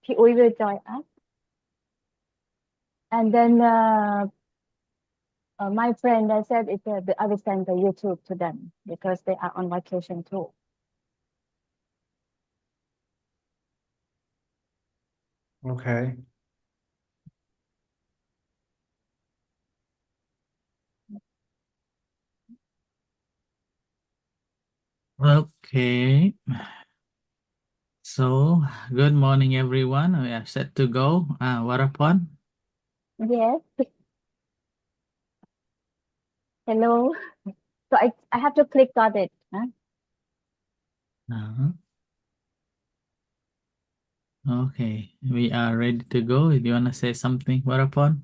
Uy will join us. And then my friend, I said I will send the YouTube to them because they are on vacation too. Okay. Okay. So, good morning, everyone. We are set to go. Varapunya. Yes. Hello. So I have to click on it. Huh? Okay, we are ready to go. Do you want to say something, Varapunya?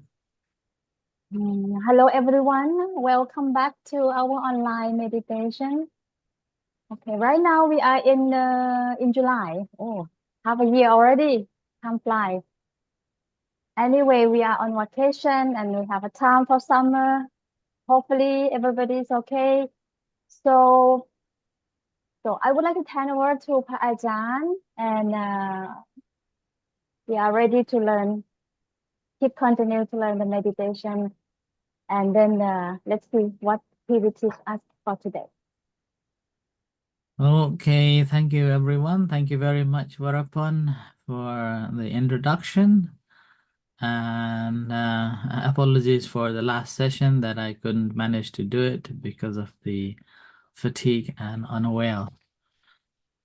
Hello, everyone. Welcome back to our online meditation. Okay, right now we are in July. Oh, half a year already. Time flies. Anyway, we are on vacation and we have a time for summer. Hopefully, everybody is okay. So, I would like to turn over to Pa Ajahn, and we are ready to learn. Keep continue to learn the meditation, and then let's see what he will teach us for today. Okay, thank you, everyone. Thank you very much, Varapunya, for the introduction. And apologies for the last session that I couldn't manage to do it because of the fatigue and unwell.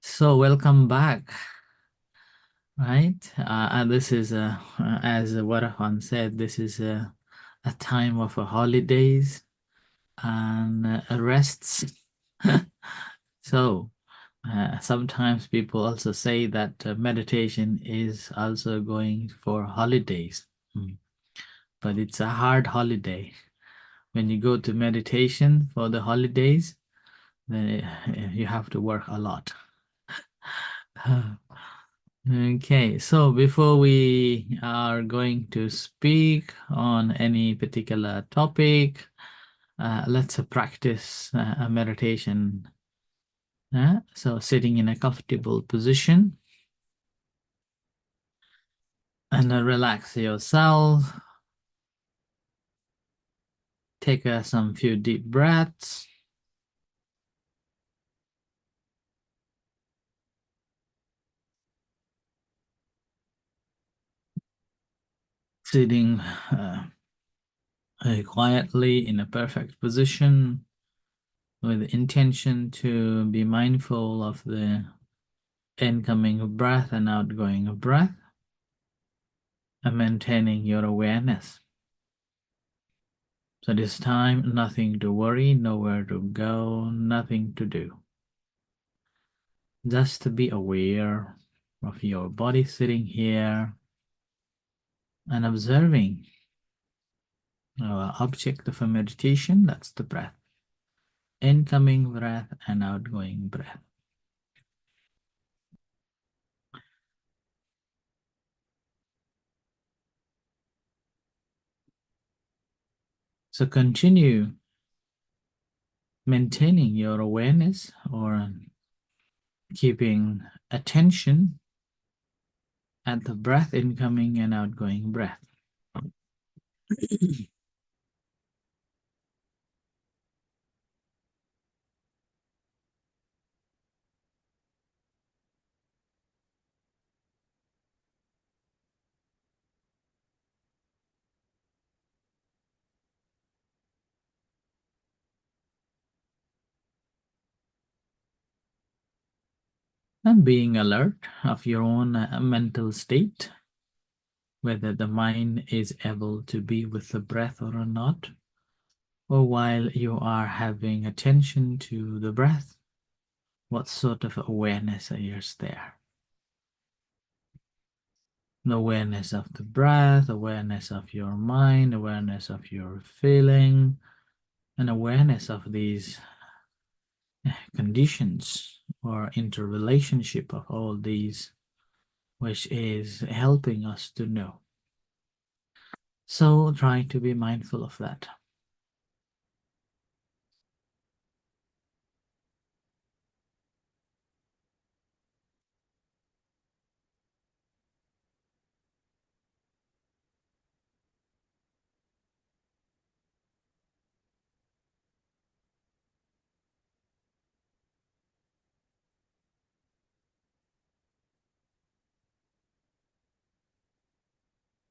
So welcome back. Right, and this is as Varahan said, this is a time of holidays and rests. So sometimes people also say that meditation is also going for holidays. But it's a hard holiday. When you go to meditation for the holidays, then you have to work a lot. Okay, so before we are going to speak on any particular topic, let's practice a meditation. So sitting in a comfortable position and relax yourself. Take some few deep breaths. Sitting quietly in a perfect position with intention to be mindful of the incoming breath and outgoing breath, and maintaining your awareness. So this time, nothing to worry, nowhere to go, nothing to do. Just to be aware of your body sitting here and observing our object of a meditation, that's the breath. Incoming breath and outgoing breath. So continue maintaining your awareness or keeping attention at the breath, incoming and outgoing breath. And being alert of your own mental state, whether the mind is able to be with the breath or not, or while you are having attention to the breath, what sort of awareness is there? The awareness of the breath, awareness of your mind, awareness of your feeling, and awareness of these conditions or interrelationship of all these, which is helping us to know. So try to be mindful of that.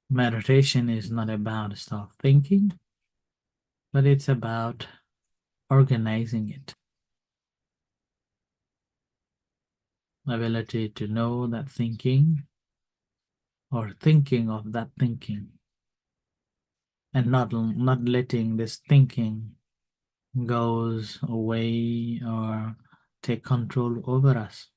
meditation is not about stop thinking, but it's about organizing it. Ability to know that thinking or thinking of that thinking, and not letting this thinking goes away or take control over us.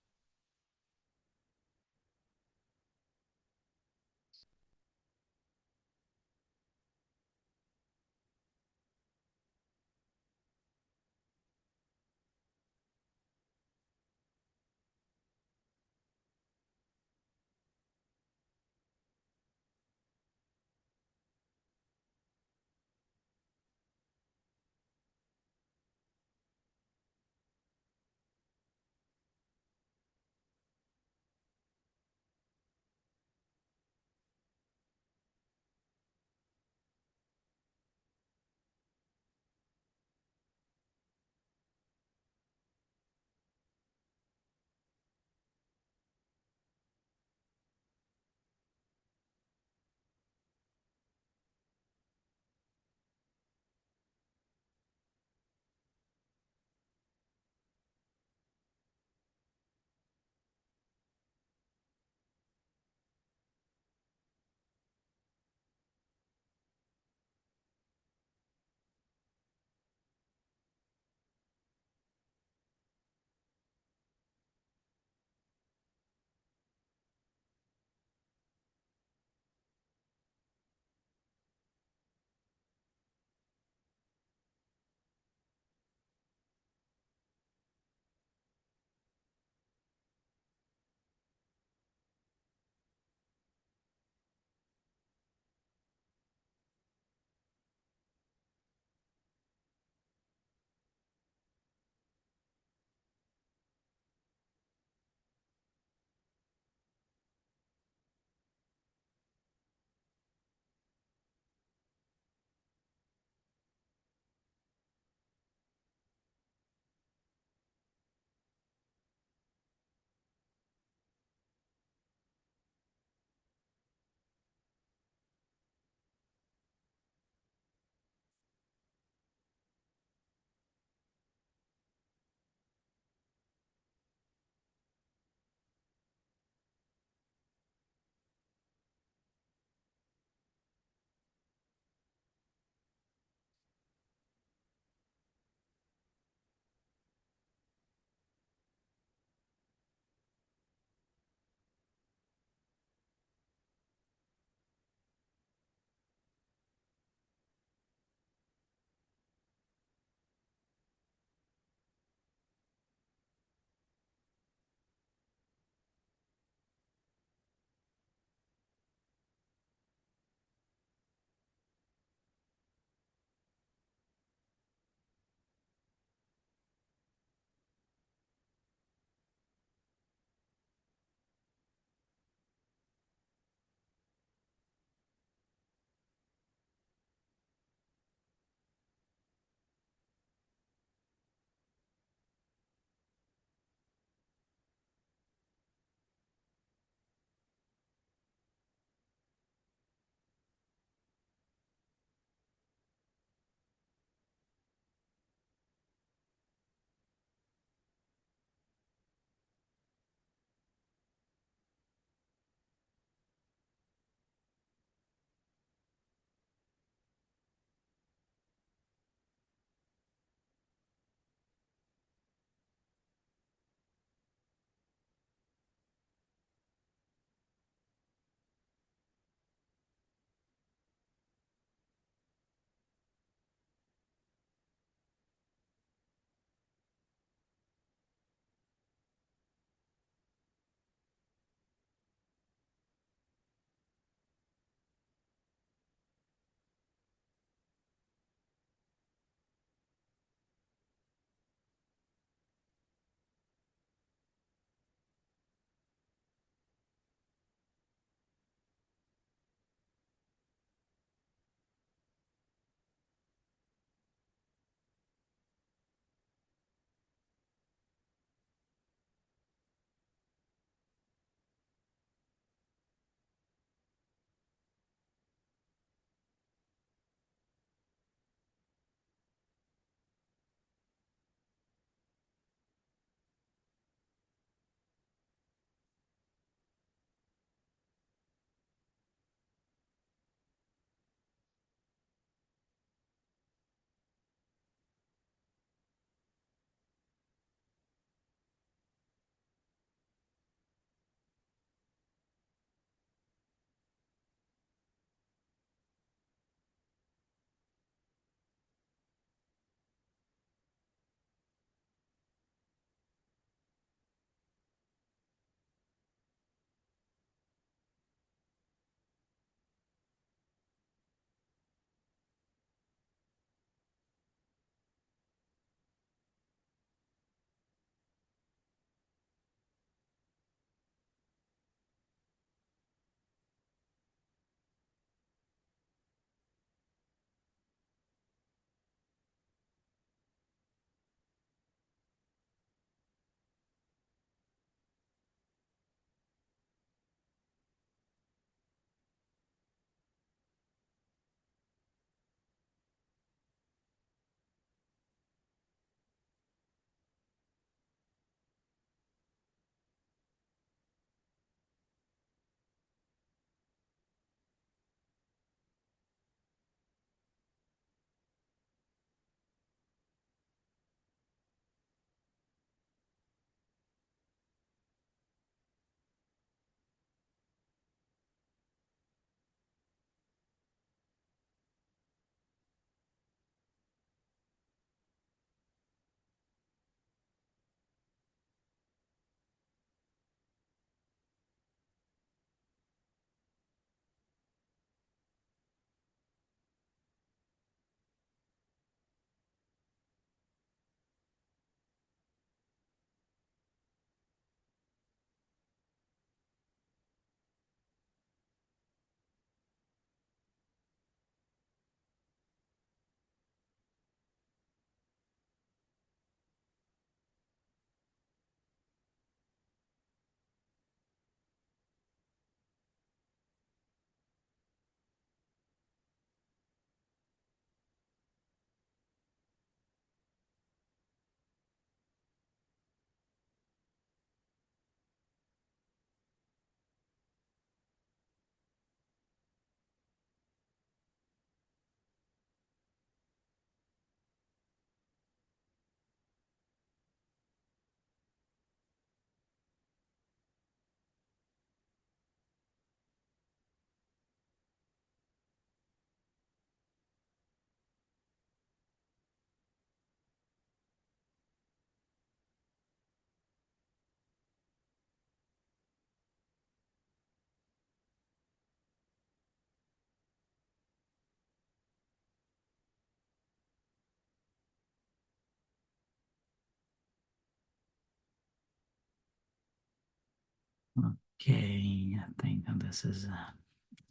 Okay, I think this is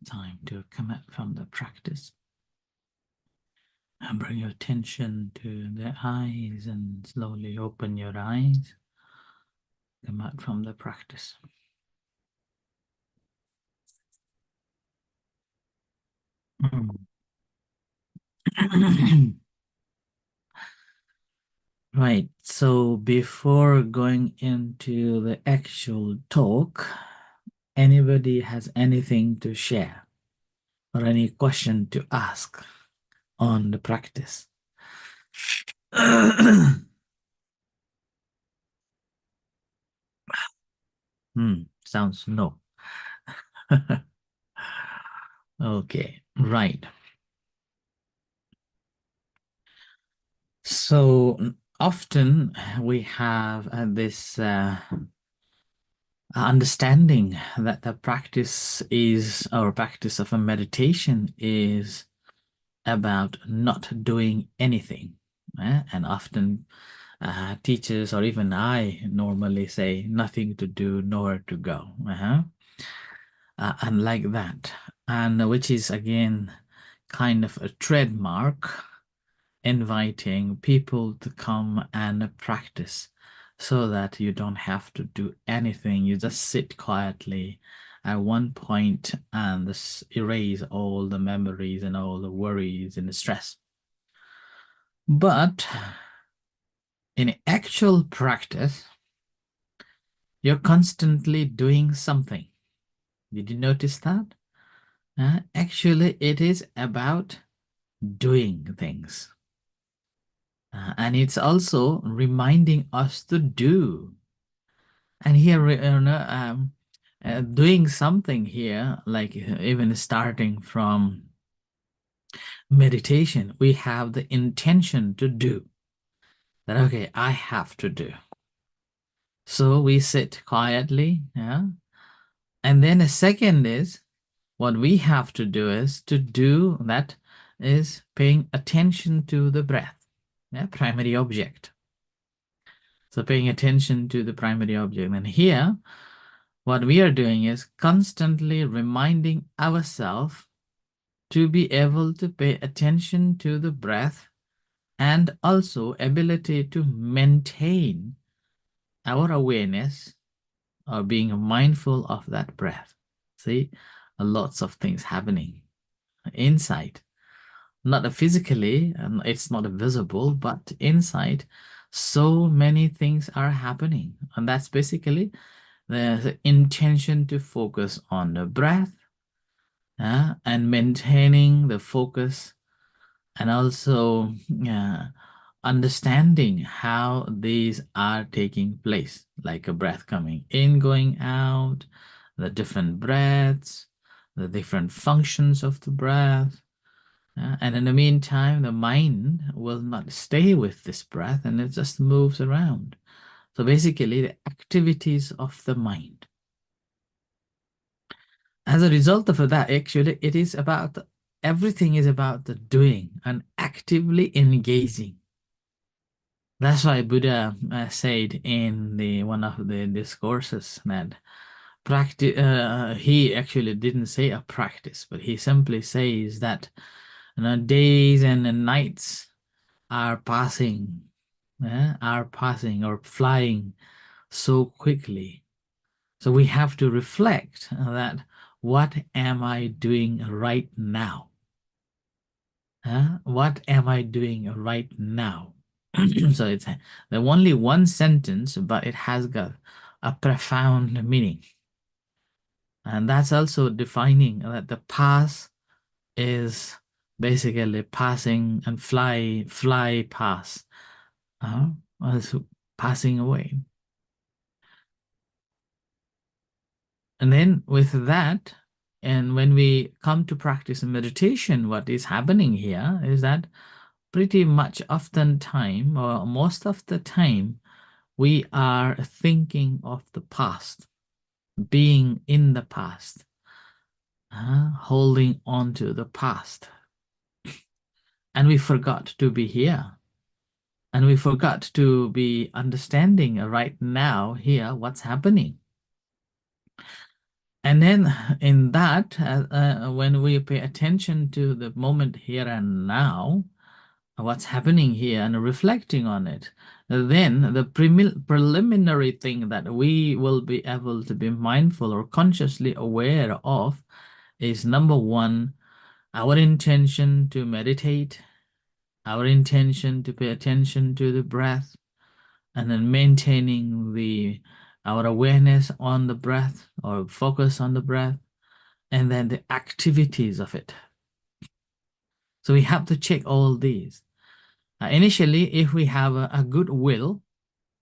time to commit from the practice. And bring your attention to the eyes and slowly open your eyes. Come out from the practice. Right, so before going into the actual talk, anybody has anything to share or any question to ask on the practice? Sounds no. Okay, right. So often we have this understanding that the practice is, or practice of a meditation is about not doing anything. And often teachers, or even I normally say, nothing to do, nowhere to go. And like that. And which is again kind of a trademark, inviting people to come and practice so that you don't have to do anything. You just sit quietly at one point and erase all the memories and all the worries and the stress. But in actual practice, you're constantly doing something. Did you notice that? Actually, it is about doing things. And it's also reminding us to do. And here, doing something here, like even starting from meditation, we have the intention to do. That, okay, I have to do. So we sit quietly, yeah. And then a second is, what we have to do is to do that is paying attention to the breath, primary object. So paying attention to the primary object. And here, what we are doing is constantly reminding ourselves to be able to pay attention to the breath, and also ability to maintain our awareness or being mindful of that breath. See, lots of things happening inside. Not physically, and it's not visible, but inside, so many things are happening. And that's basically the intention to focus on the breath and maintaining the focus, and also understanding how these are taking place, like a breath coming in, going out, the different breaths, the different functions of the breath. And in the meantime, the mind will not stay with this breath, and it just moves around. So basically, the activities of the mind. As a result of that, actually, it is about, everything is about the doing and actively engaging. That's why Buddha said in one of the discourses that practice. He actually didn't say a practice, but he simply says that days and nights are passing, or flying so quickly. So we have to reflect that, what am I doing right now? What am I doing right now? So it's the only one sentence, but it has got a profound meaning. And that's also defining that the past is basically passing and fly past, passing away. And then with that, and when we come to practice meditation, what is happening here is that pretty much often time, or most of the time, we are thinking of the past, being in the past, holding on to the past. And we forgot to be here. And we forgot to be understanding right now, here, what's happening. And then in that, when we pay attention to the moment here and now, what's happening here and reflecting on it, then the preliminary thing that we will be able to be mindful or consciously aware of is, number one, our intention to meditate, our intention to pay attention to the breath, and then maintaining our awareness on the breath or focus on the breath, and then the activities of it. So we have to check all these. Initially, if we have a good will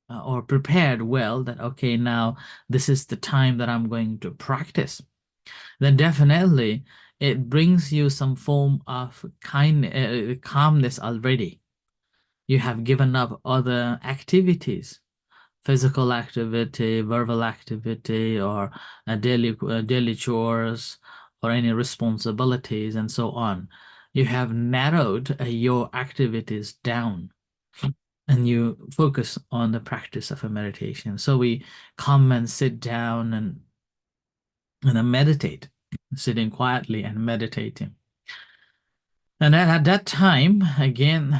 or prepared well that, okay, now this is the time that I'm going to practice, then definitely it brings you some form of calmness already. You have given up other activities, physical activity, verbal activity, or daily chores, or any responsibilities, and so on. You have narrowed your activities down, and you focus on the practice of a meditation. So we come and sit down and then meditate, sitting quietly and meditating. And at that time, again,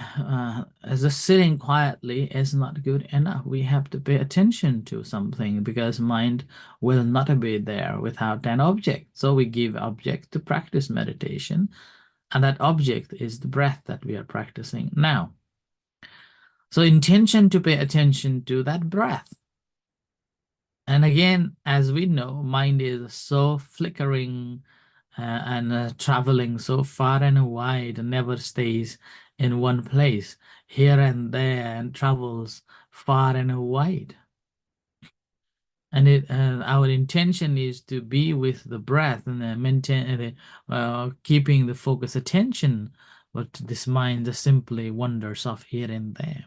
as a sitting quietly is not good enough. We have to pay attention to something, because mind will not be there without an object. So we give object to practice meditation, and that object is the breath that we are practicing now. So intention to pay attention to that breath. And again, as we know, mind is so flickering and traveling so far and wide, and never stays in one place, here and there, and travels far and wide. And our intention is to be with the breath and maintain, keeping the focus attention, but this mind just simply wanders off here and there.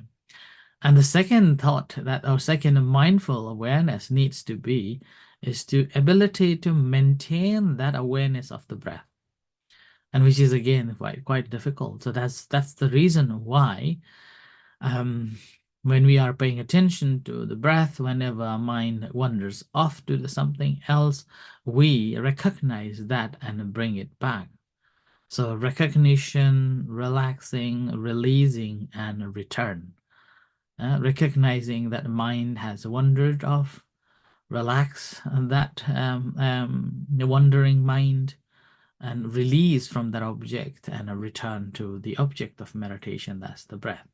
And the second thought that our second mindful awareness needs to be is to ability to maintain that awareness of the breath, and which is again quite difficult. So that's the reason why when we are paying attention to the breath, whenever our mind wanders off to something else, we recognize that and bring it back. So recognition, relaxing, releasing, and return. Recognizing that mind has wandered off, relax that the wandering mind, and release from that object, and a return to the object of meditation, that's the breath.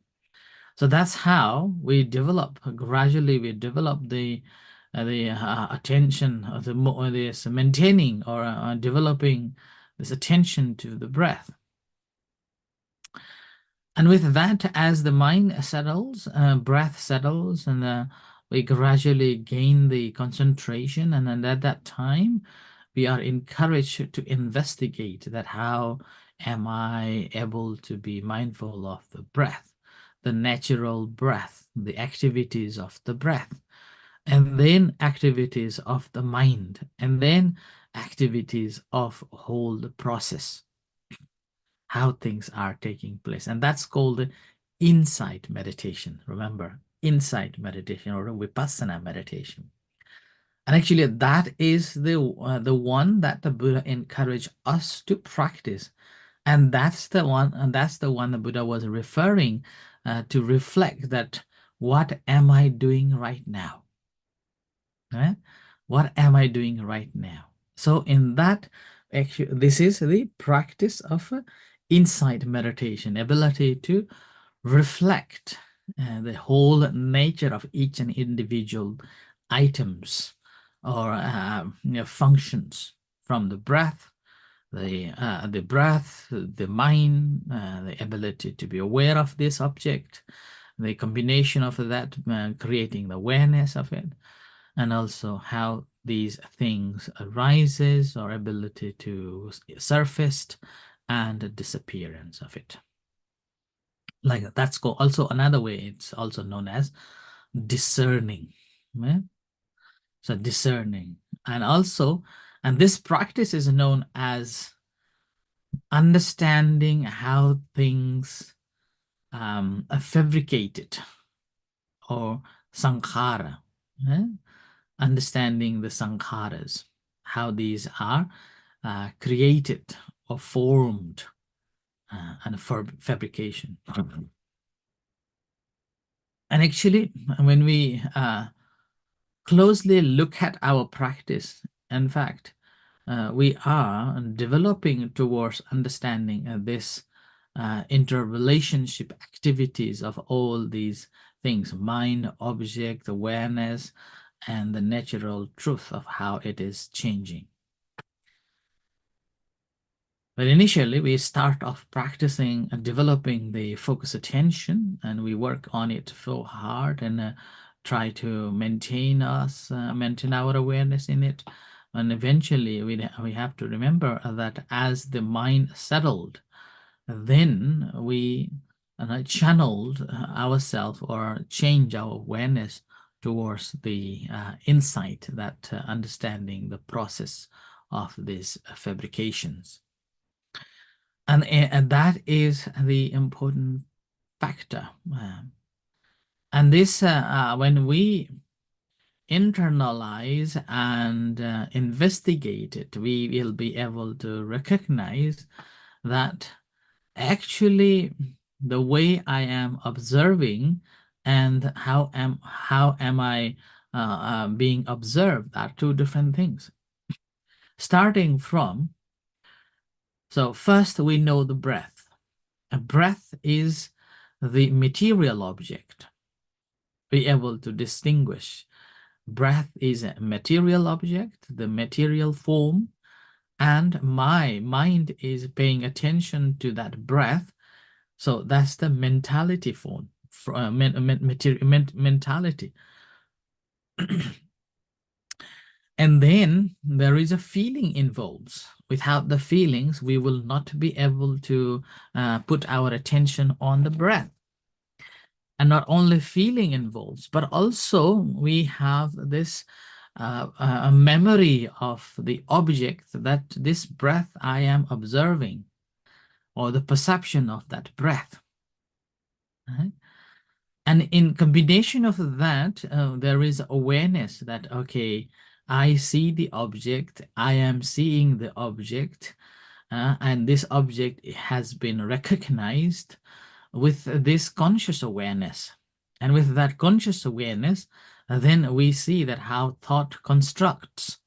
So that's how we develop, gradually we develop the attention, this maintaining or developing this attention to the breath. And with that, as the mind settles, breath settles, and we gradually gain the concentration, and then at that time, we are encouraged to investigate that how am I able to be mindful of the breath, the natural breath, the activities of the breath, and then activities of the mind, and then activities of whole process, how things are taking place. And that's called insight meditation. Remember, insight meditation or vipassana meditation. And actually, that is the one that the Buddha encouraged us to practice. And that's the one the Buddha was referring to reflect that, what am I doing right now? Right? What am I doing right now? So in that, actually, this is the practice of insight meditation, ability to reflect the whole nature of each and individual items or functions, from the breath, the mind, the ability to be aware of this object, the combination of that creating the awareness of it, and also how these things arises or ability to surface and the disappearance of it. Like that's also another way, it's also known as discerning. Yeah? So discerning. And this practice is known as understanding how things are fabricated, or Sangkhara. Yeah? Understanding the Sankharas. how these are created or formed and fabrication. And actually, when we closely look at our practice, in fact, we are developing towards understanding this interrelationship activities of all these things: mind, object, awareness, and the natural truth of how it is changing. But initially, we start off practicing and developing the focus attention, and we work on it so hard and try to maintain our awareness in it. And eventually, we have to remember that as the mind settled, then we channeled ourselves or change our awareness towards the insight, that understanding the process of these fabrications. And that is the important factor. And this, when we internalize and investigate it, we will be able to recognize that actually the way I am observing and how am I being observed are two different things. Starting from, so first we know the breath. A breath is the material object. Be able to distinguish. Breath is a material object, the material form, and my mind is paying attention to that breath. So that's the mentality form, mentality. And then there is a feeling involved. Without the feelings, we will not be able to put our attention on the breath. And not only feeling involved, but also we have this a memory of the object, that this breath I am observing, or the perception of that breath. Right? And in combination of that, there is awareness that, okay, I see the object, I am seeing the object, and this object has been recognized with this conscious awareness. And with that conscious awareness, then we see that how thought constructs.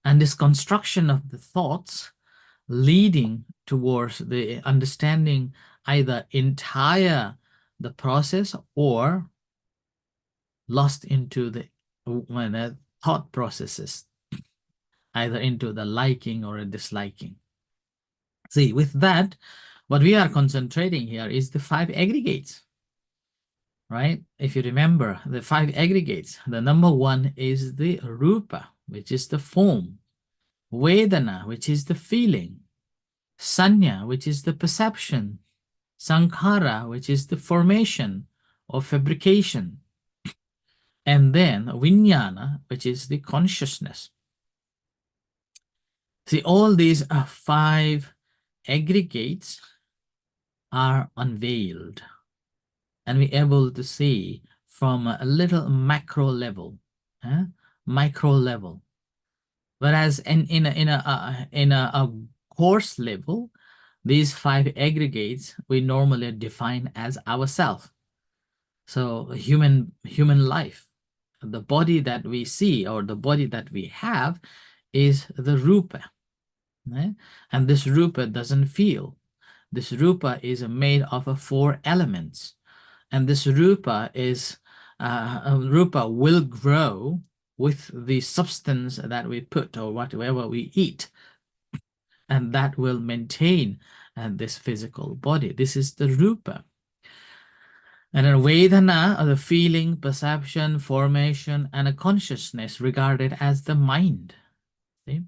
And this construction of the thoughts leading towards the understanding either entire the process or lost into the thought processes, either into the liking or a disliking. See, with that, what we are concentrating here is the 5 aggregates, right? If you remember the 5 aggregates, the number 1 is the rupa, which is the form, vedana, which is the feeling, sanya, which is the perception, Sangkhara, which is the formation or fabrication, and then vijnana, which is the consciousness. See, all these 5 aggregates are unveiled, and we're able to see from a little macro level, micro level. Whereas in a coarse level, these 5 aggregates we normally define as ourself. So human life, the body that we see or the body that we have is the rupa. Right? And this rupa doesn't feel. This rupa is made of 4 elements. And this rupa is rupa will grow with the substance that we put or whatever we eat. And that will maintain this physical body. This is the rupa. And then vedana, the feeling, perception, formation, and a consciousness regarded as the mind. See?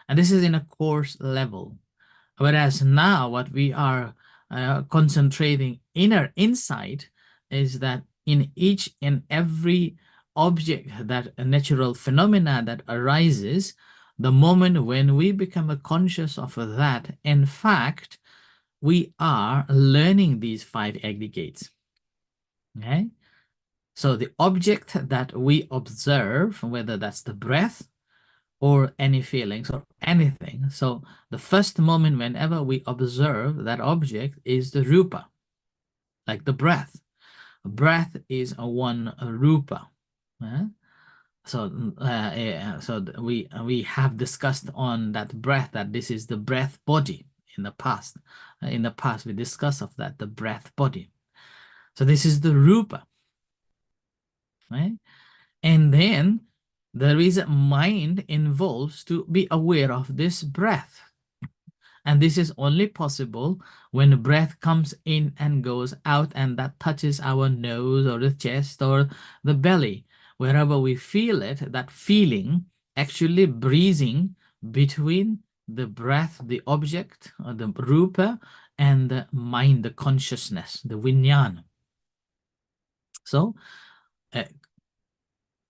And this is in a coarse level. Whereas now what we are concentrating inner insight is that in each and every object, that a natural phenomena that arises, the moment when we become conscious of that, in fact, we are learning these 5 aggregates. Okay? So the object that we observe, whether that's the breath or any feelings or anything. So the first moment whenever we observe that object is the rupa, like the breath. Breath is a one rupa. So we have discussed on that breath, that this is the breath body in the past. In the past we discussed of that, the breath body. So this is the rupa, right? And then there is a mind involved to be aware of this breath. And this is only possible when the breath comes in and goes out, and that touches our nose or the chest or the belly. Wherever we feel it, that feeling actually breathing between the breath, the object, or the rupa, and the mind, the consciousness, the vijnana. So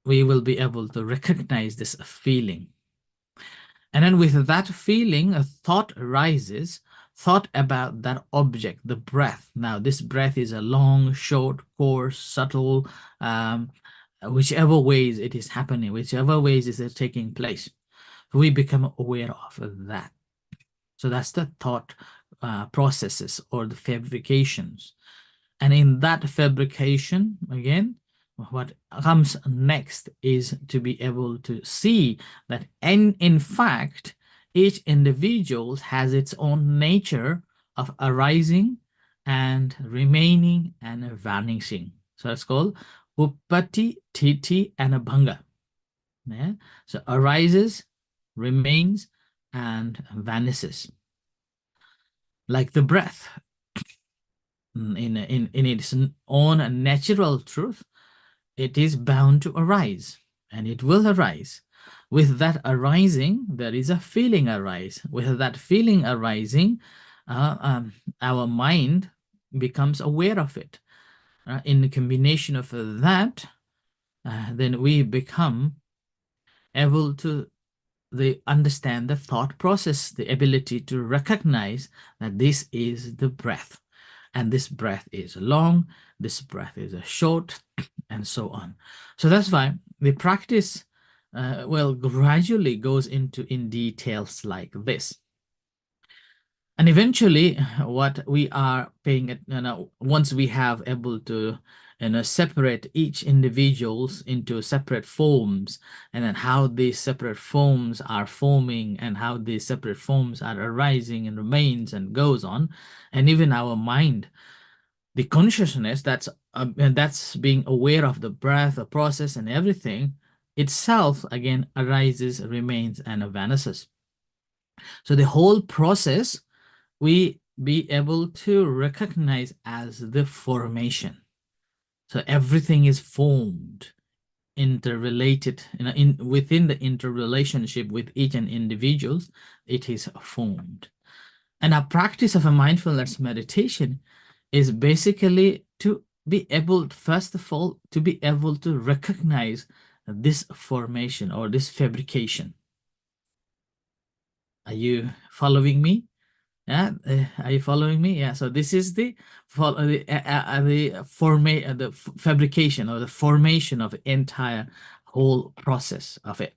we will be able to recognize this feeling. And then with that feeling, a thought arises, thought about that object, the breath. Now, this breath is a long, short, coarse, subtle, whichever ways it is happening, whichever ways is it taking place. We become aware of that. So that's the thought processes or the fabrications. And in that fabrication, again, what comes next is to be able to see that in fact, each individual has its own nature of arising and remaining and vanishing. So it's called Uppati, Titi, and Abhanga. Yeah? So arises, remains, and vanishes. Like the breath. In its own natural truth, it is bound to arise, and it will arise. With that arising, there is a feeling arise. With that feeling arising, our mind becomes aware of it. In the combination of that, then we become able to understand the thought process, the ability to recognize that this is the breath. And this breath is long, this breath is a short, and so on. So that's why the practice, gradually goes into in details like this. And eventually, what we are paying, once we have able to separate each individuals into separate forms, and then how these separate forms are forming and how these separate forms are arising and remains and goes on, and even our mind, the consciousness that's being aware of the breath, the process, and everything itself again arises, remains, and vanishes. So the whole process we be able to recognize as the formation. So everything is formed, interrelated, within the interrelationship with each and individuals, it is formed. And our practice of a mindfulness meditation is basically to be able, first of all, to be able to recognize this formation or this fabrication. Are you following me? Yeah, are you following me? Yeah. So this is the fabrication or the formation of the entire whole process of it.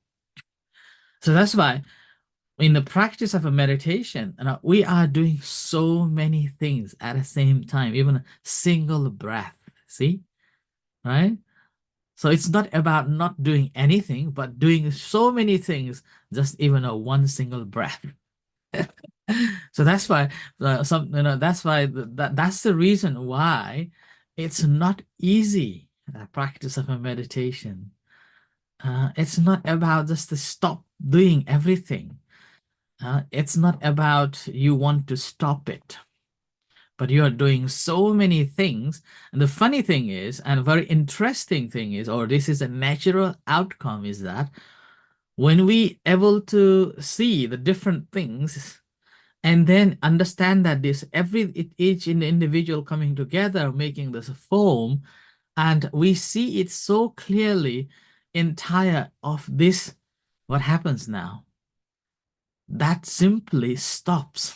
So that's why in the practice of a meditation, we are doing so many things at the same time, even a single breath. See, right? So it's not about not doing anything, but doing so many things, just even a one single breath. So that's why that's why that's the reason why it's not easy, the practice of a meditation. It's not about just to stop doing everything. It's not about you want to stop it, but you are doing so many things. And the funny thing is, and a very interesting thing is, or this is a natural outcome, is that when we able to see the different things and then understand that each individual coming together, making this form, and we see it so clearly, entire of this, what happens now? That simply stops.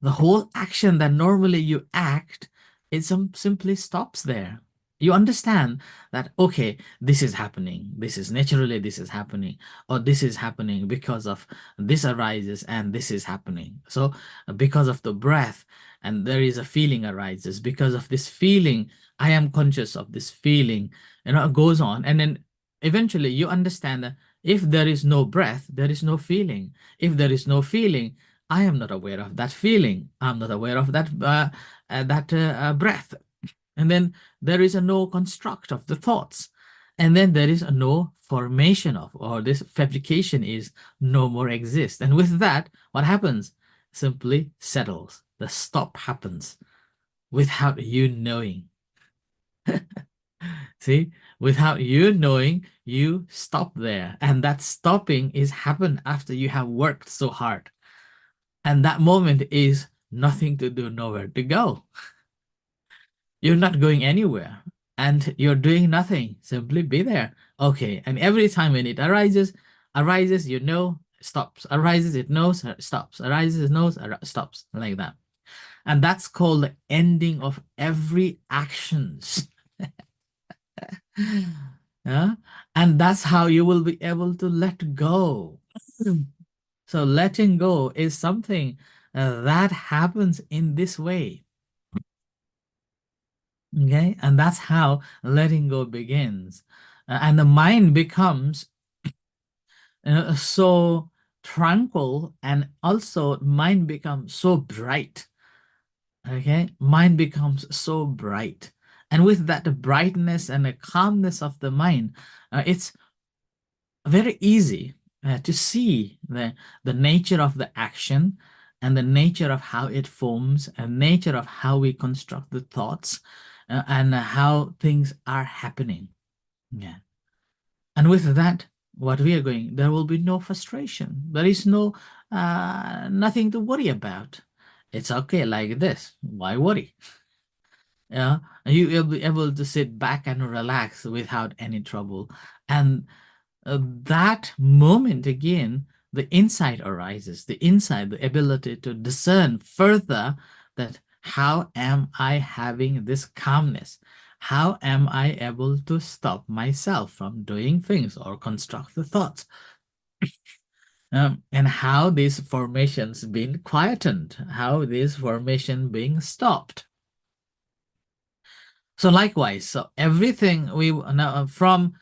The whole action that normally you act, it simply stops there. You understand that, okay, this is happening, this is naturally, this is happening, or this is happening because of this arises and this is happening. So because of the breath, and there is a feeling arises, because of this feeling, I am conscious of this feeling, it goes on. And then eventually you understand that if there is no breath, there is no feeling. If there is no feeling, I am not aware of that feeling. I'm not aware of that breath. And then there is a no construct of the thoughts. And then there is a no formation of, or this fabrication is no more exist. And with that, what happens? Simply settles. The stop happens without you knowing. See, without you knowing, you stop there. And that stopping is happened after you have worked so hard. And that moment is nothing to do, nowhere to go. You're not going anywhere and you're doing nothing. Simply be there. Okay. And every time when it arises, you know, stops. Arises, it knows, stops. Arises, it knows, stops. Like that. And that's called the ending of every actions. Yeah? And that's how you will be able to let go. So letting go is something that happens in this way. Okay, and that's how letting go begins. And the mind becomes so tranquil, and also mind becomes so bright. Okay, mind becomes so bright. And with that brightness and the calmness of the mind, it's very easy to see the nature of the action and the nature of how it forms and nature of how we construct the thoughts and how things are happening. Yeah. And with that, what we are going, there will be no frustration. There is no nothing to worry about. It's okay like this. Why worry? Yeah, you will be able to sit back and relax without any trouble. And that moment again, the insight arises, the insight, the ability to discern further that how am I having this calmness? How am I able to stop myself from doing things or construct the thoughts? And how these formations being quietened, how these formation being stopped. So likewise, so everything we now from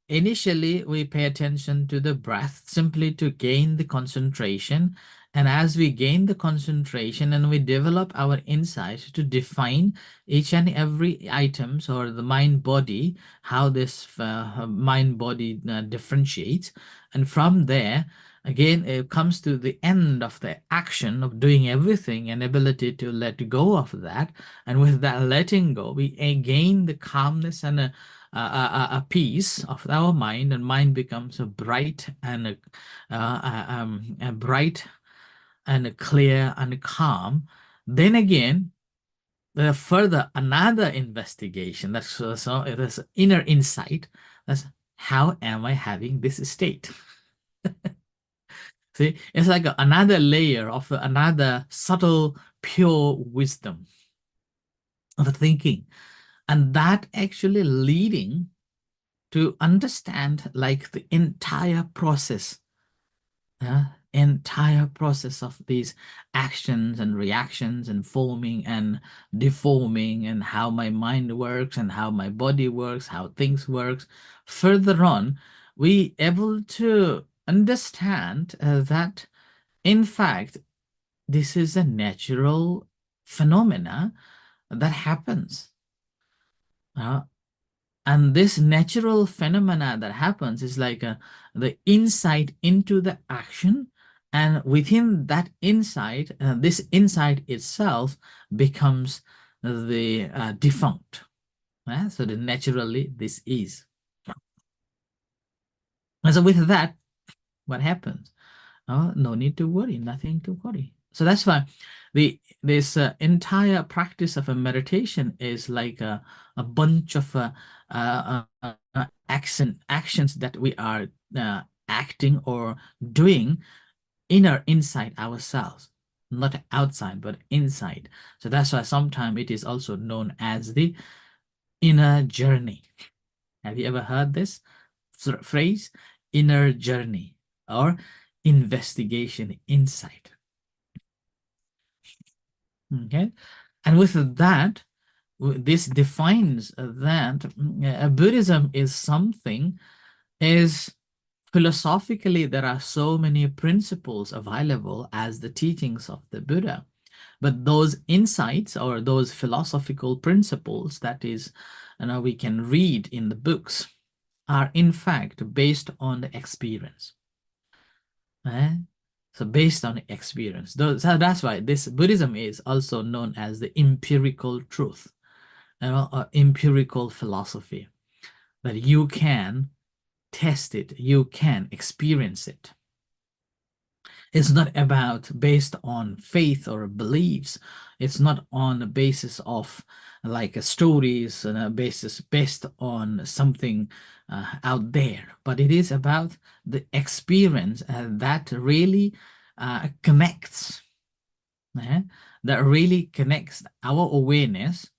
initially we pay attention to the breath simply to gain the concentration. And as we gain the concentration and we develop our insight to define each and every items or the mind body, how this mind body differentiates. And from there, again, it comes to the end of the action of doing everything and ability to let go of that. And with that letting go, we gain the calmness and a peace of our mind, and mind becomes a bright and a bright and a clear and calm. Then again, further another investigation. That's so there's inner insight. That's how am I having this state? See, it's like another layer of another subtle, pure wisdom of thinking. And that actually leading to understand like the entire process of these actions and reactions and forming and deforming, and how my mind works and how my body works, how things works. Further on, we able to understand that in fact this is a natural phenomena that happens. And this natural phenomena that happens is like the insight into the action, and within that insight, this insight itself becomes the defunct. So naturally this is. And so with that, what happens? No need to worry, nothing to worry. So that's why this entire practice of a meditation is like a bunch of actions that we are acting or doing inside ourselves, not outside but inside. So that's why sometimes it is also known as the inner journey. Have you ever heard this phrase? Inner journey or investigation, insight. Okay, and with that, this defines that Buddhism is something, is philosophically there are so many principles available as the teachings of the Buddha, but those insights or those philosophical principles that is, we can read in the books are in fact based on the experience. So based on experience. So that's why this Buddhism is also known as the empirical truth, or empirical philosophy, that you can test it, you can experience it. It's not about based on faith or beliefs. It's not on the basis of like stories and a basis based on something out there, but it is about the experience that really connects, that really connects our awareness,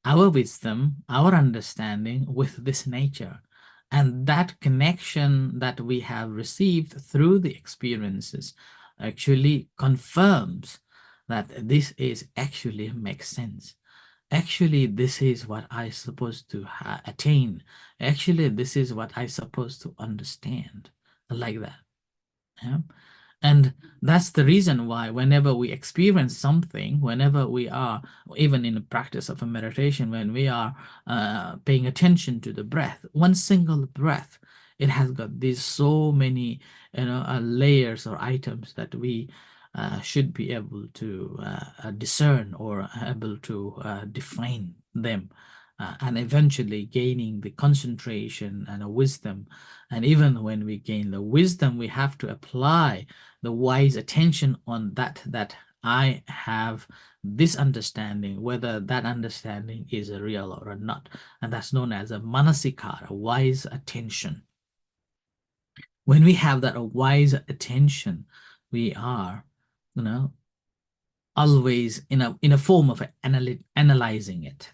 our wisdom, our understanding with this nature. And that connection that we have received through the experiences actually confirms that this is actually makes sense. Actually, this is what I supposed to attain. Actually, this is what I supposed to understand, like that. Yeah? And that's the reason why whenever we experience something, whenever we are, even in the practice of a meditation, when we are paying attention to the breath, one single breath, it has got these so many layers or items that we should be able to discern or able to define them. And eventually gaining the concentration and a wisdom. And even when we gain the wisdom, we have to apply the wise attention on that I have this understanding, whether that understanding is real or not. And that's known as a manasikara, wise attention. When we have that wise attention, we are, always in a form of analyzing it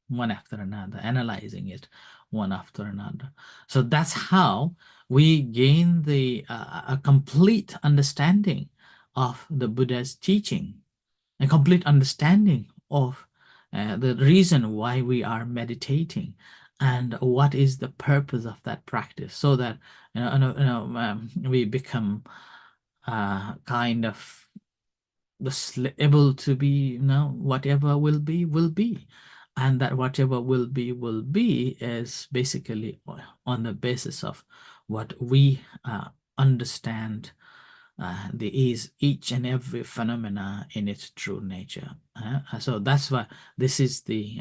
one after another, analyzing it one after another. So that's how we gain a complete understanding of the Buddha's teaching, a complete understanding of the reason why we are meditating and what is the purpose of that practice, so that we become kind of able to be, whatever will be, and that whatever will be is basically on the basis of what we understand is each and every phenomena in its true nature. So that's why this is the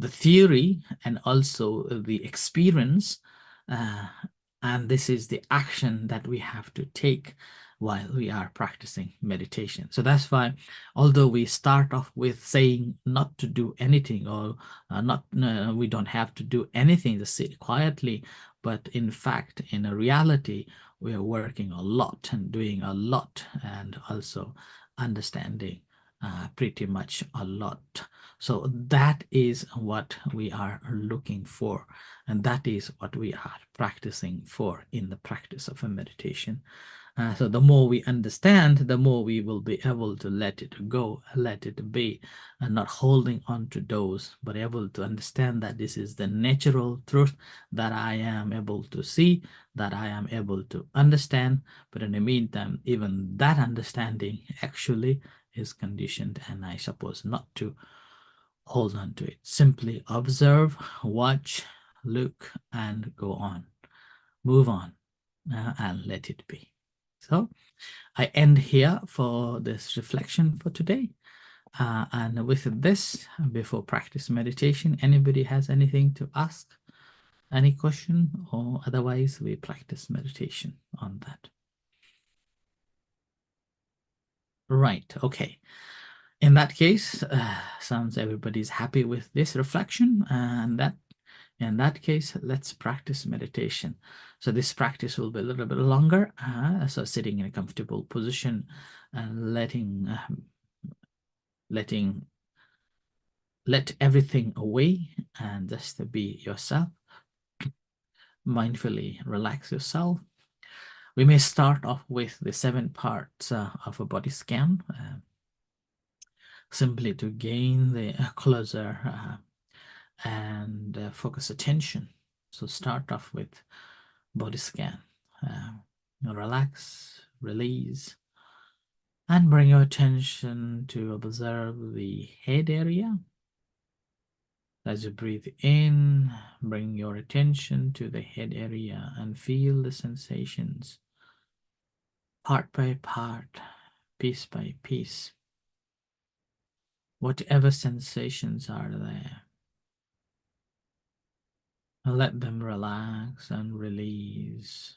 theory and also the experience, and this is the action that we have to take while we are practicing meditation. So that's why, although we start off with saying not to do anything, or we don't have to do anything, to sit quietly, but in fact, in a reality, we are working a lot and doing a lot, and also understanding pretty much a lot. So that is what we are looking for, and that is what we are practicing for in the practice of a meditation. So the more we understand, the more we will be able to let it go, let it be, and not holding on to those, but able to understand that this is the natural truth that I am able to see, that I am able to understand. But in the meantime, even that understanding actually is conditioned, and I suppose not to hold on to it. Simply observe, watch, look, and go on. Move on and let it be. So I end here for this reflection for today. And with this, before practice meditation, anybody has anything to ask? Any question? Or otherwise, we practice meditation on that. Right, okay. In that case, sounds everybody's happy with this reflection, and that in that case, let's practice meditation. So this practice will be a little bit longer. So sitting in a comfortable position and letting let everything away and just to be yourself. Mindfully relax yourself. We may start off with the 7 parts of a body scan, simply to gain the closer and focus attention. So start off with body scan. Relax, release, and bring your attention to observe the head area. As you breathe in, bring your attention to the head area and feel the sensations part by part, piece by piece. Whatever sensations are there, let them relax and release.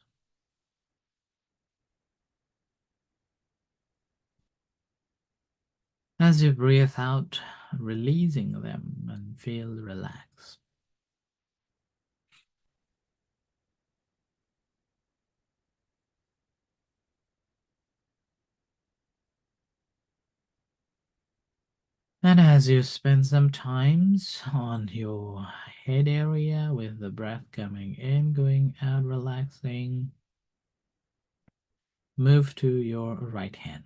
As you breathe out, releasing them and feel relaxed. And as you spend some times on your head area with the breath coming in, going out, relaxing, move to your right hand.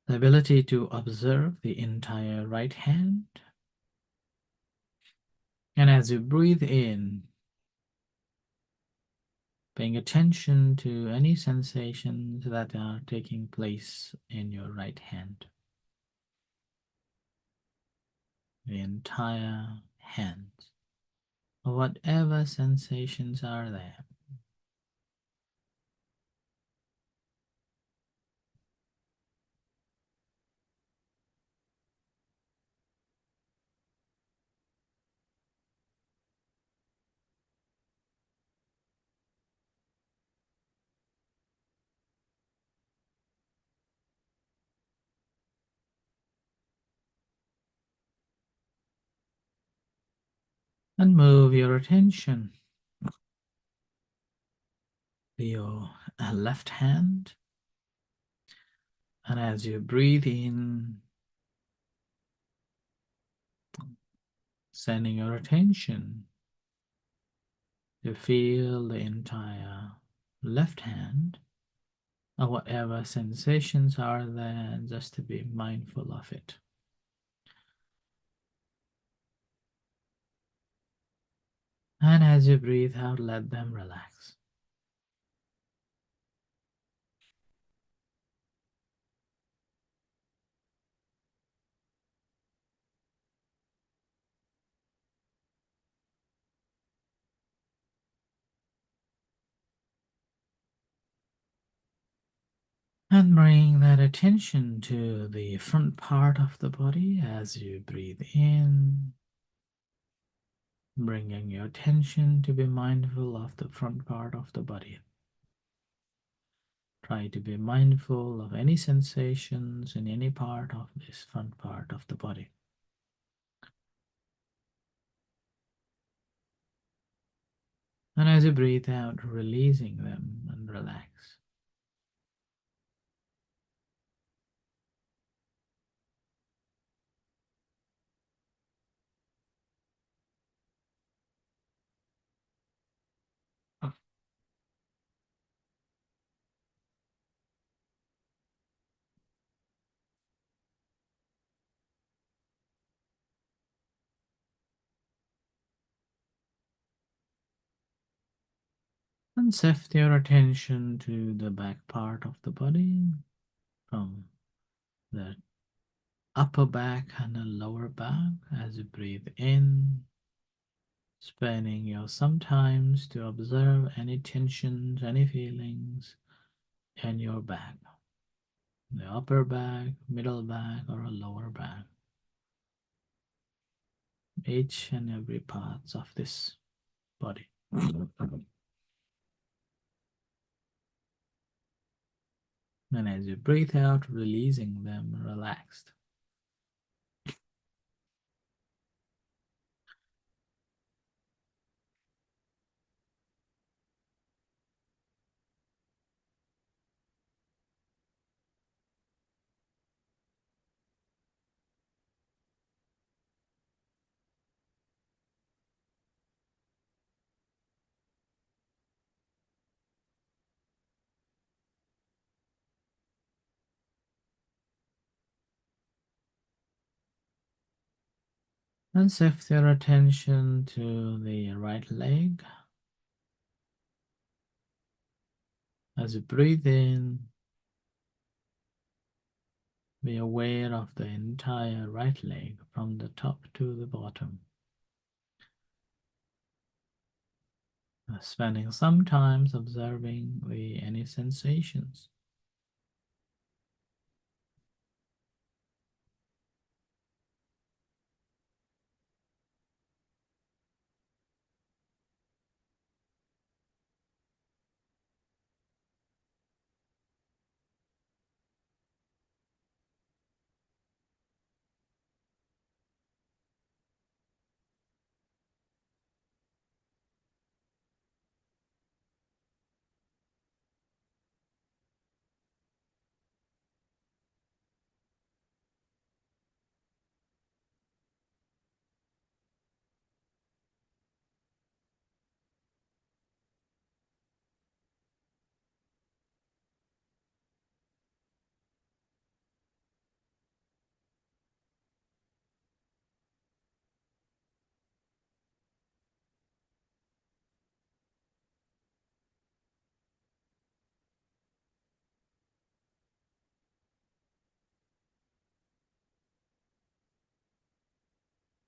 The ability to observe the entire right hand. And as you breathe in, paying attention to any sensations that are taking place in your right hand. The entire hand, whatever sensations are there. And move your attention to your left hand. And as you breathe in, sending your attention to feel the entire left hand, or whatever sensations are there, just to be mindful of it. And as you breathe out, let them relax. And bring that attention to the front part of the body as you breathe in, bringing your attention to be mindful of the front part of the body. Try to be mindful of any sensations in any part of this front part of the body. And as you breathe out, releasing them and relax. And shift your attention to the back part of the body, from the upper back and the lower back as you breathe in, spending your sometimes to observe any tensions, any feelings in your back, the upper back, middle back, or a lower back. Each and every parts of this body. And as you breathe out, releasing them, relaxed. And shift your attention to the right leg. As you breathe in, be aware of the entire right leg from the top to the bottom. Spending some time observing any sensations.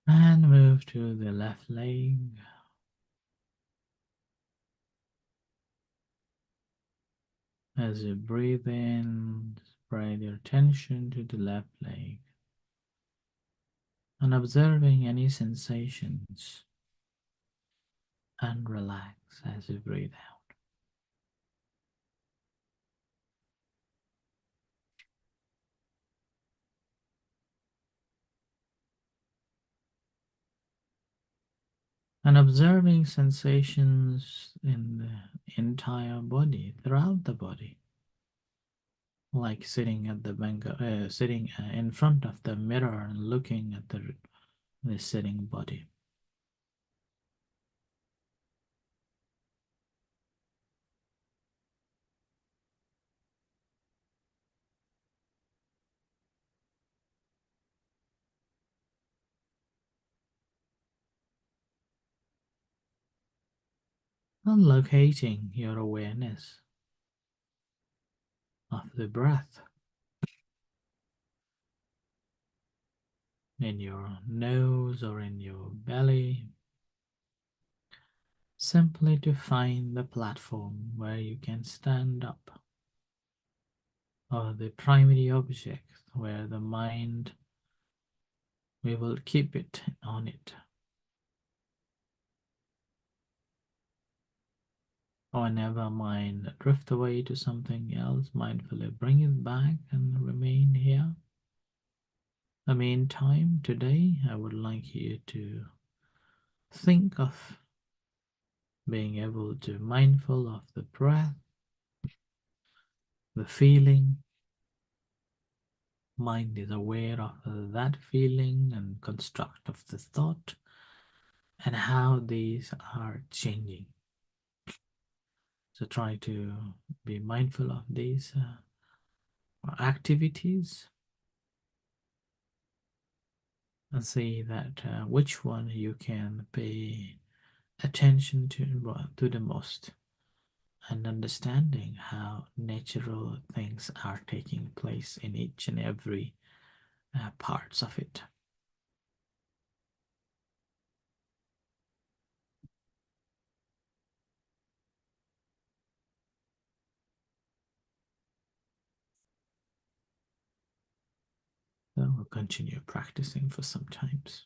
And move to the left leg. As you breathe in, spread your attention to the left leg and observing any sensations, and relax as you breathe out. And observing sensations in the entire body, throughout the body, like sitting at the sitting in front of the mirror and looking at the sitting body. And locating your awareness of the breath in your nose or in your belly, simply to find the platform where you can stand up, or the primary object where the mind, we will keep it on it. Whenever mind drift away to something else, mindfully bring it back and remain here. The meantime, today I would like you to think of being able to mindful of the breath, the feeling. Mind is aware of that feeling and construct of the thought and how these are changing. So try to be mindful of these activities and see that which one you can pay attention to the most, and understanding how natural things are taking place in each and every parts of it. So we'll continue practicing for some times.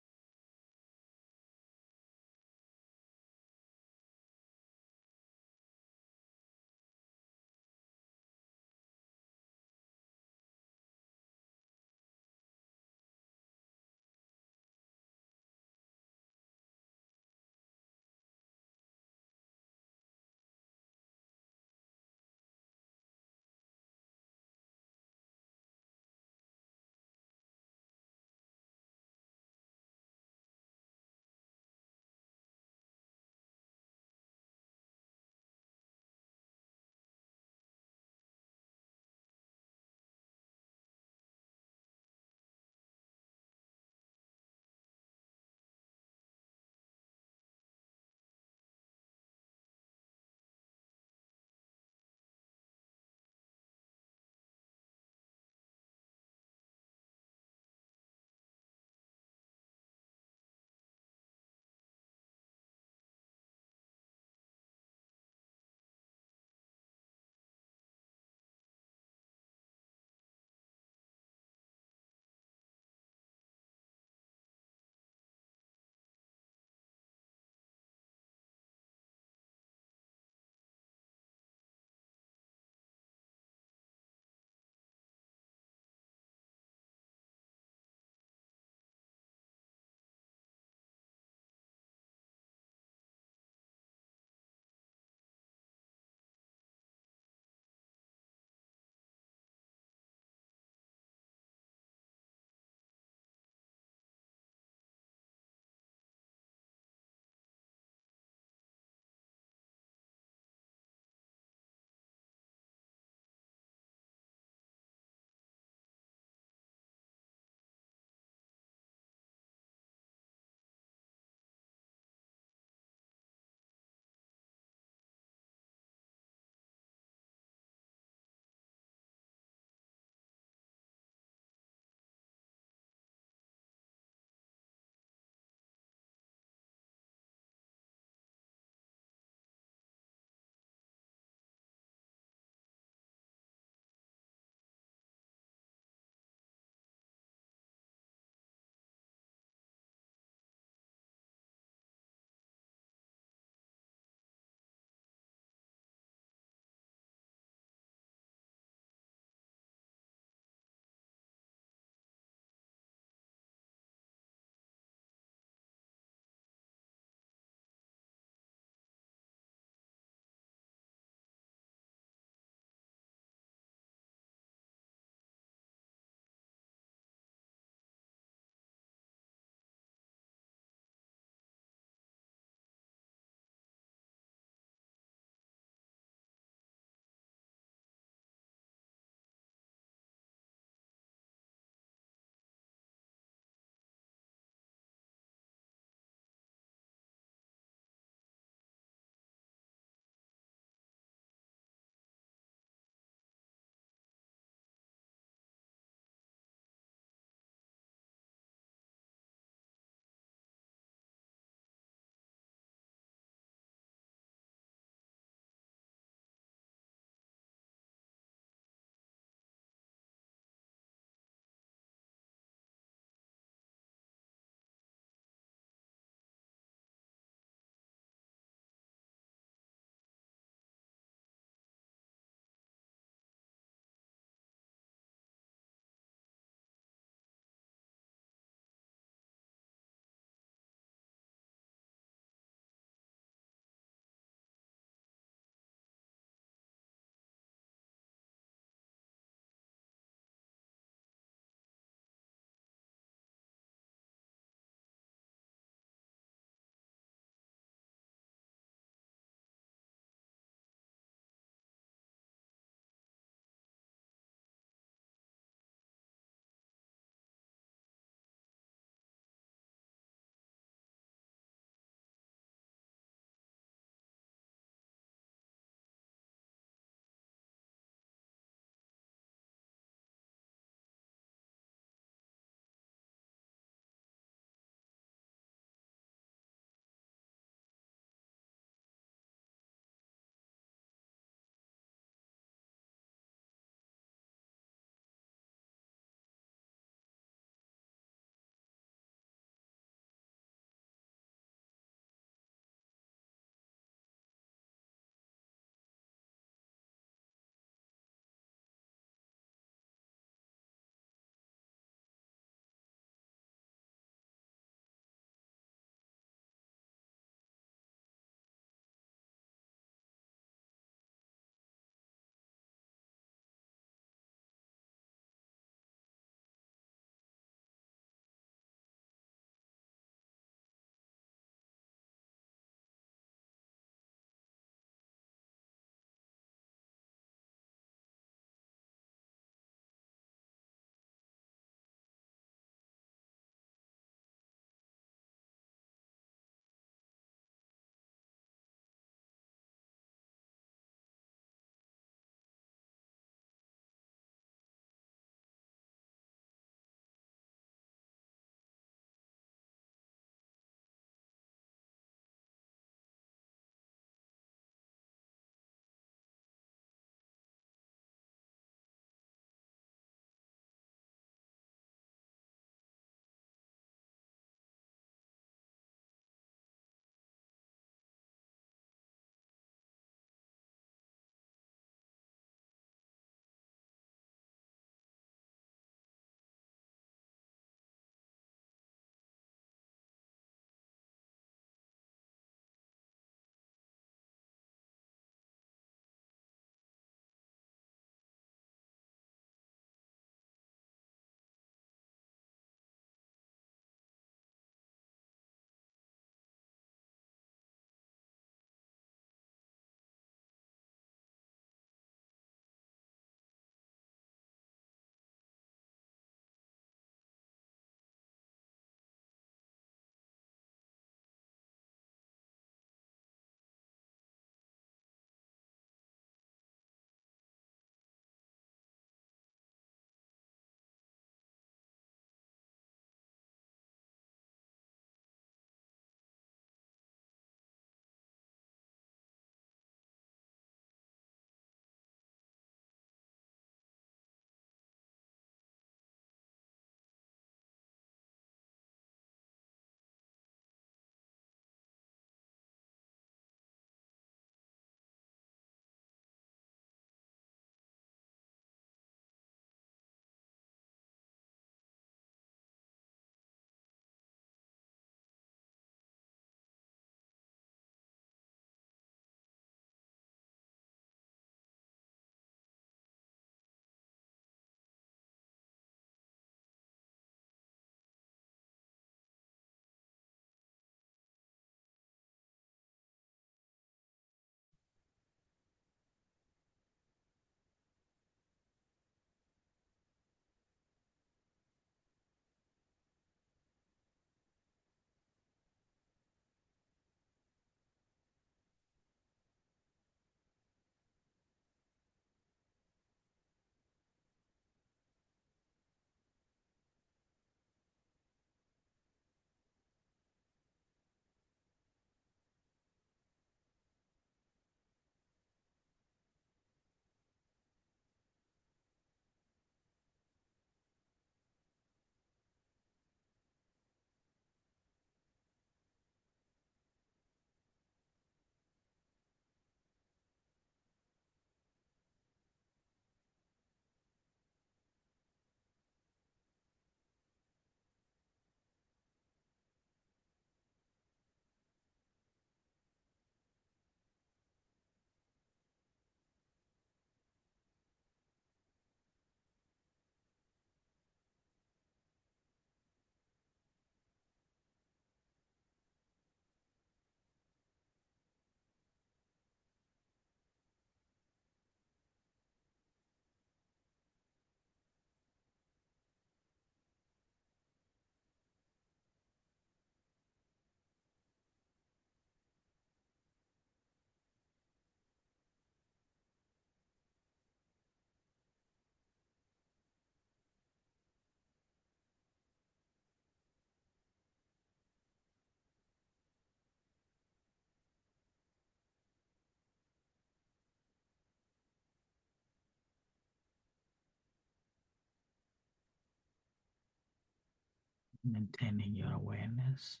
Maintaining your awareness,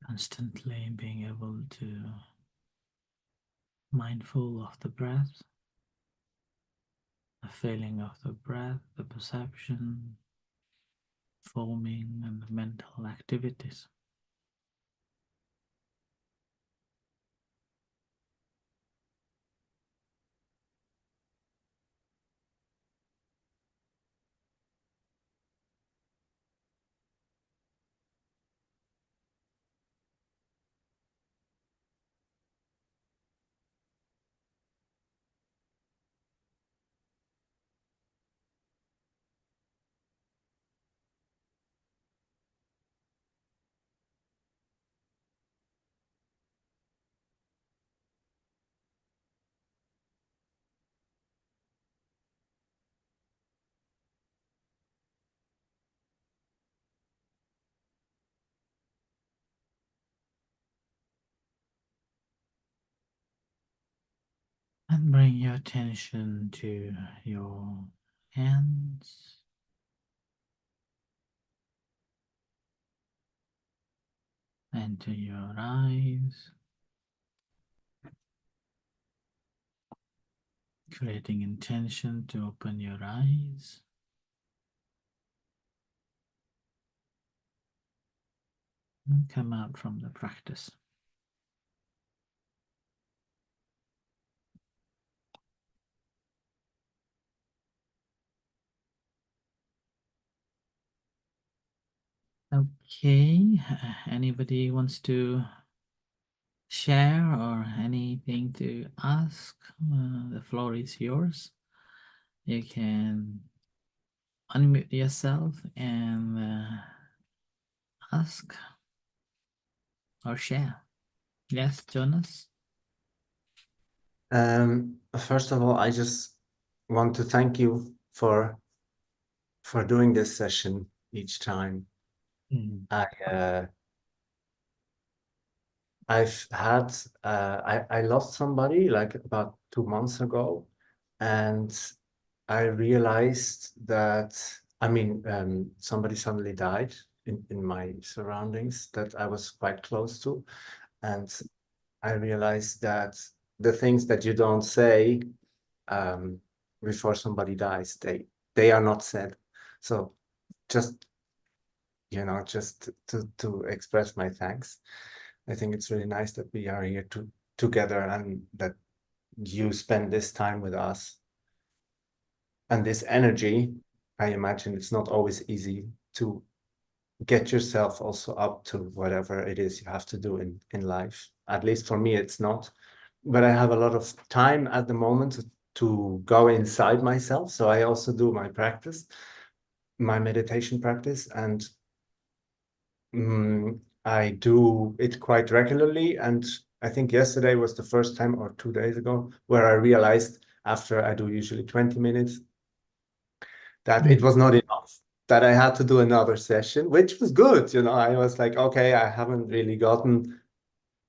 constantly being able to mindful of the breath, the feeling of the breath, the perception, forming, and the mental activities. And bring your attention to your hands, and to your eyes, creating intention to open your eyes. And come out from the practice. Okay, anybody wants to share or anything to ask? The floor is yours. You can unmute yourself and ask or share. Yes, Jonas? First of all, I just want to thank you for doing this session each time. I've had I lost somebody like about 2 months ago, and I realized that somebody suddenly died in my surroundings that I was quite close to, and I realized that the things that you don't say before somebody dies, they are not said. So just just to express my thanks. I think it's really nice that we are here together and that you spend this time with us. And this energy, I imagine it's not always easy to get yourself also up to whatever it is you have to do in life. At least for me, it's not. But I have a lot of time at the moment to go inside myself. So I also do my practice, my meditation practice, and I do it quite regularly. And I think yesterday was the first time, or 2 days ago, where I realized after I do usually 20 minutes that it was not enough, that I had to do another session, which was good. I was like, okay, I haven't really gotten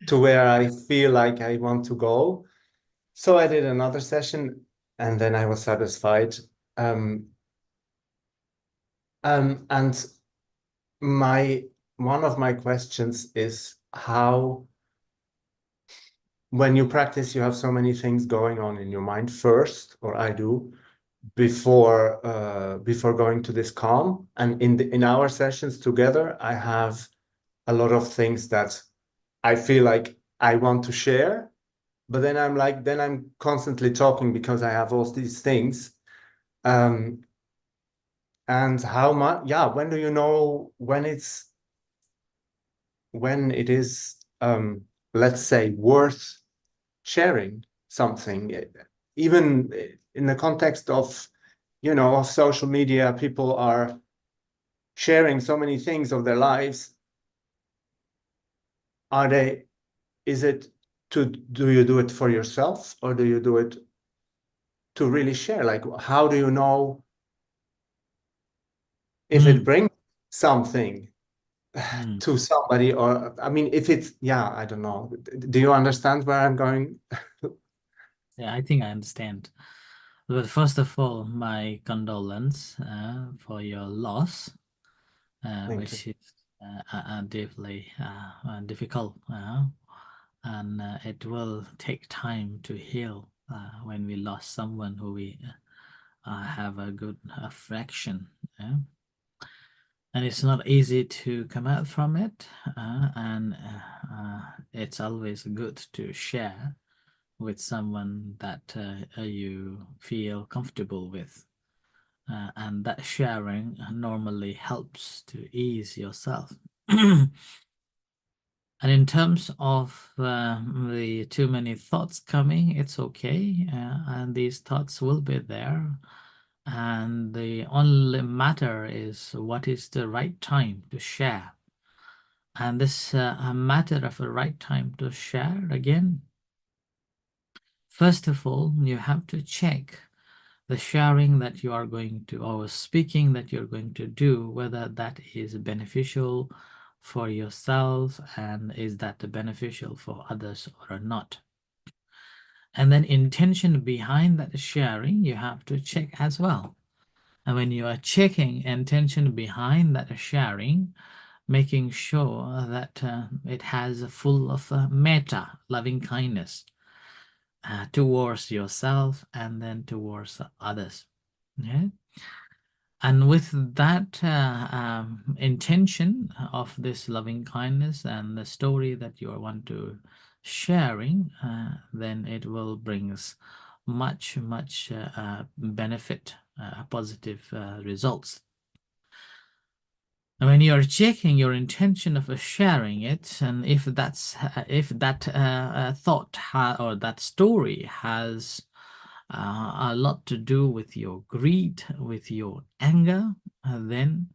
to where I feel like I want to go. So I did another session and then I was satisfied. And one of my questions is how, when you practice, you have so many things going on in your mind first, or I do, before going to this calm. And in our sessions together, I have a lot of things that I feel like I want to share, but then I'm constantly talking because I have all these things. And how much, yeah, when do you know when it is, let's say, worth sharing something, even in the context of, of social media, people are sharing so many things of their lives. Do you do it for yourself, or do you do it to really share? Like, how do you know if it brings something to somebody? Or, I mean, if it's, yeah, I don't know. Do you understand where I'm going? Yeah, I think I understand. But first of all, my condolence for your loss. which is deeply difficult, and it will take time to heal when we lost someone who we have a good affection. And it's not easy to come out from it, and it's always good to share with someone that you feel comfortable with, and that sharing normally helps to ease yourself. And in terms of the too many thoughts coming, it's okay, and these thoughts will be there. And the only matter is what is the right time to share. And this a matter of a right time to share again. First of all, you have to check the sharing that you are going to, or speaking that you're going to do, whether that is beneficial for yourself and is that beneficial for others or not. And then intention behind that sharing, you have to check as well. And when you are checking intention behind that sharing, making sure that it has a full of metta, loving kindness, towards yourself and then towards others. Yeah? And with that intention of this loving kindness and the story that you want to sharing, then it will bring much benefit, positive results. And when you're checking your intention of sharing it, and if that thought or that story has a lot to do with your greed, with your anger, then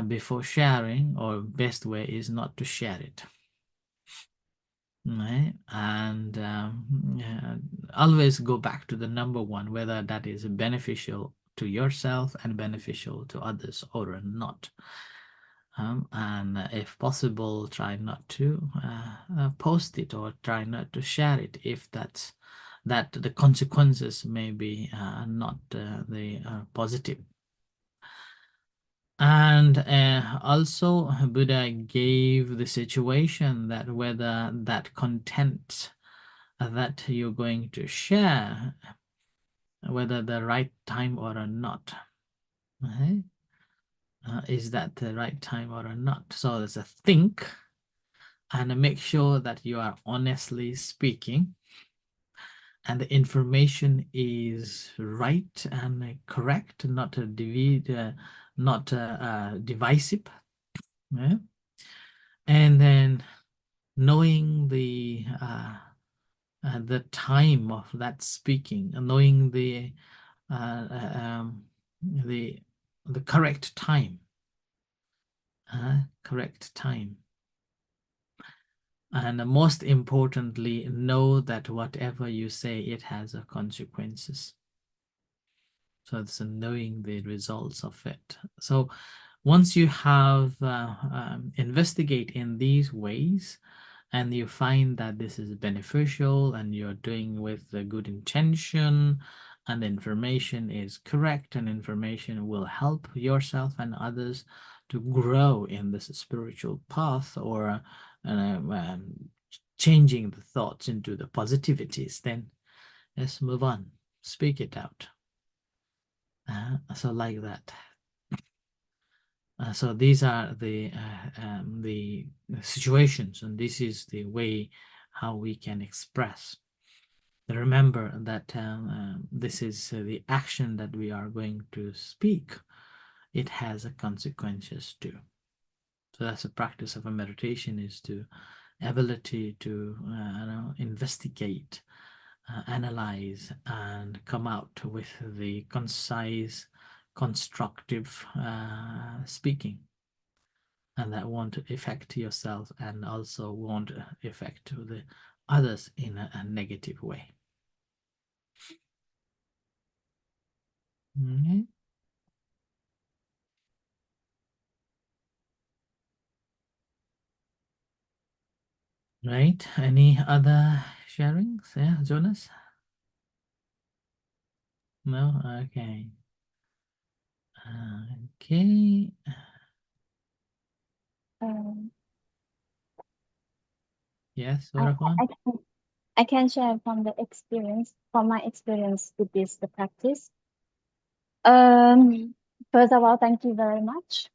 before sharing, or best way is not to share it. Right? And always go back to the number one, whether that is beneficial to yourself and beneficial to others or not. And if possible, try not to post it or try not to share it if that the consequences may be not the positive. And also Buddha gave the situation that whether that content that you're going to share, whether the right time or not, right? Is that the right time or not? So there's a think and make sure that you are honestly speaking and the information is right and correct, not divisive. Yeah? And then knowing the time of that speaking, knowing the correct time, and most importantly, know that whatever you say, it has consequences. So it's knowing the results of it. So once you have investigate in these ways, and you find that this is beneficial and you're doing with the good intention and the information is correct and information will help yourself and others to grow in this spiritual path, or changing the thoughts into the positivities, then let's move on, speak it out. So like that. So these are the situations, and this is the way how we can express. Remember that this is the action that we are going to speak. It has consequences too. So that's a practice of a meditation, is to ability to investigate, analyze, and come out with the concise, constructive speaking, and that won't affect yourself and also won't affect the others in a negative way. Okay. Right, any other sharings? Yeah, Jonas? No? Okay. Okay. Um, Yes, I, Varapunya? I can share from the experience, from my experience with this, the practice. First of all, thank you very much.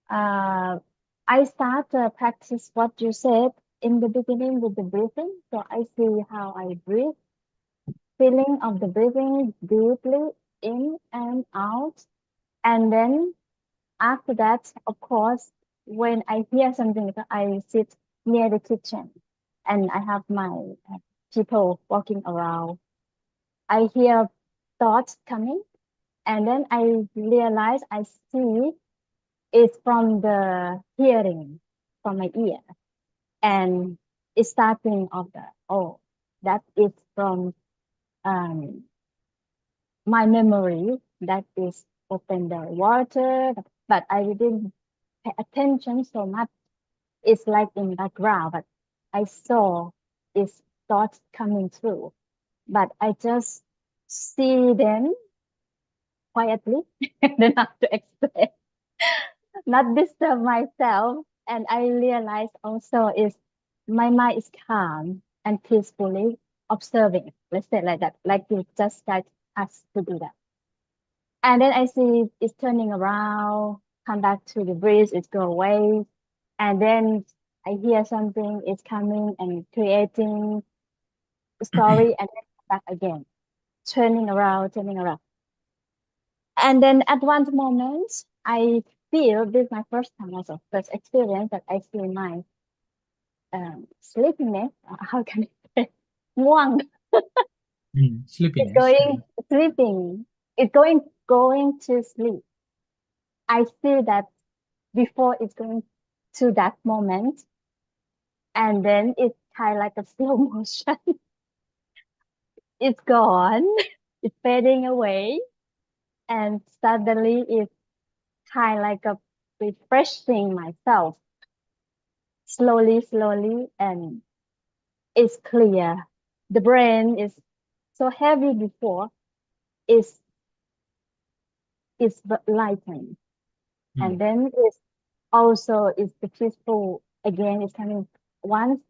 I start to practice what you said in the beginning with the breathing. So I see how I breathe, feeling of the breathing deeply in and out. And then after that, of course, when I hear something, I sit near the kitchen and I have my people walking around. I hear thoughts coming, and then I realize I see it's from the hearing, from my ear, and it's starting of the that is from um my memory that is open the water, but I didn't pay attention so much. It's like in background, but I saw its thoughts coming through, but I just see them quietly and then have to explain, not disturb myself. And I realized also is my mind is calm and peacefully observing. Let's say like that, like you just guide us to do that. And then I see it's turning around, come back to the breeze, it go away. And then I hear something is coming and creating a story and then come back again, turning around, turning around. And then at one moment, I feel this is my first time also, first experience that I feel my sleepiness. How can I say?ง่วง. It's Sleepiness. going sleeping. It's going to sleep. I see that before it's going to that moment, and then it's kind of like a slow motion. It's gone. It's fading away, and suddenly it's kind of like a refreshing myself slowly, and it's clear. The brain is so heavy before is lightened, and then it's also is the peaceful again. It's coming once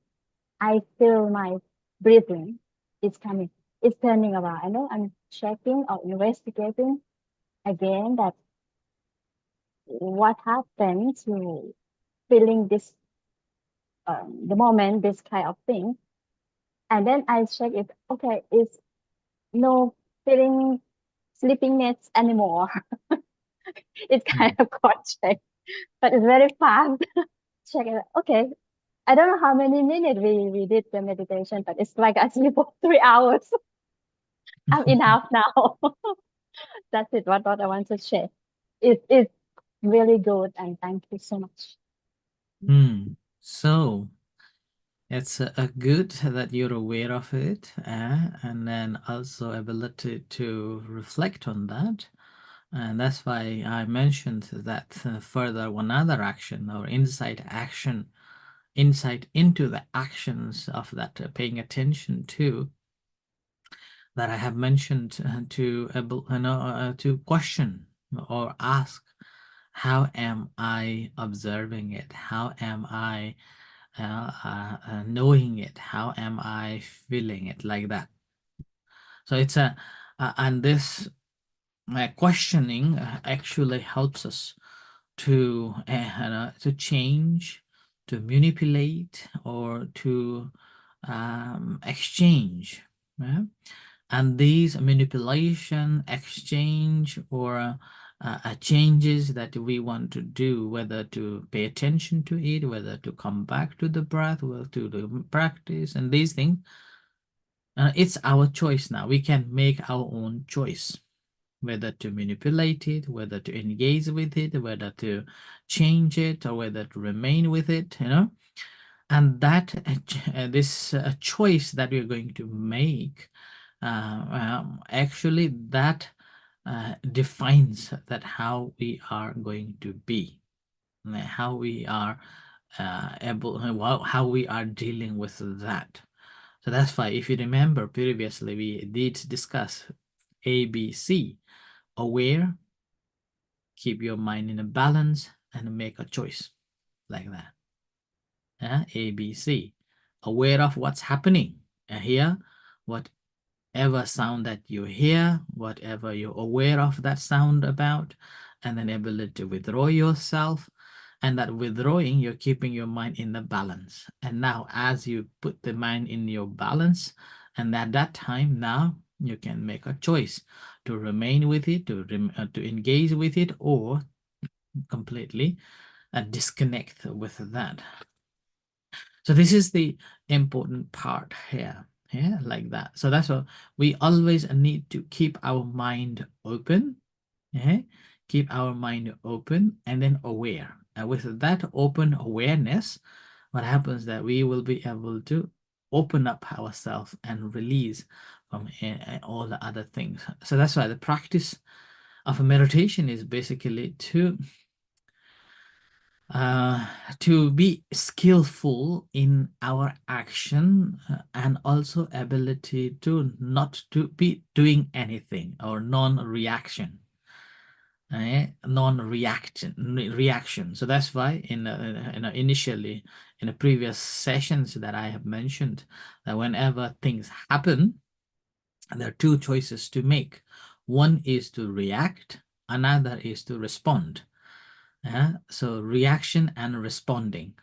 I feel my breathing. It's coming. It's turning around. I know I'm checking or investigating again that what happened to feeling this the moment this kind of thing. And then I check if okay, it's no feeling sleepiness anymore. It's kind of got checked, but it's very fast. Check it. Okay. I don't know how many minutes we did the meditation, but it's like I sleep for 3 hours. I'm enough now. That's it. What I want to share. It's really good, and thank you so much. So it's good that you're aware of it, and then also ability to reflect on that. And that's why I mentioned that further one other action or insight into the actions of that paying attention to, that I have mentioned to question or ask, how am I observing it? How am I knowing it? How am I feeling it? Like that. So it's and this questioning actually helps us to change, to manipulate, or to exchange. Yeah? And these manipulation, exchange, or changes that we want to do, whether to pay attention to it, whether to come back to the breath, whether to the practice, and these things, it's our choice now. We can make our own choice, whether to manipulate it, whether to engage with it, whether to change it, or whether to remain with it, and that this choice that we're going to make, actually that defines that how we are going to be, how we are how we are dealing with that. So that's why, if you remember previously, we did discuss ABC: aware, keep your mind in a balance, and make a choice. like that. A, B, C. Aware of what's happening here, whatever sound that you hear, whatever you're aware of that sound about, and then ability to withdraw yourself. And that withdrawing, you're keeping your mind in the balance. And now as you put the mind in your balance, and at that time now you can make a choice to remain with it, to engage with it, or completely disconnect with that. So this is the important part here, like that. So that's what we always need to keep our mind open, keep our mind open and then aware. And with that open awareness, what happens that we will be able to open up ourselves and release from all the other things. So that's why the practice of a meditation is basically to be skillful in our action and also ability to not to be doing anything or non-reaction. Reaction. So that's why initially in the previous sessions that I have mentioned that whenever things happen, there are two choices to make. One is to react, another is to respond. So reaction and responding.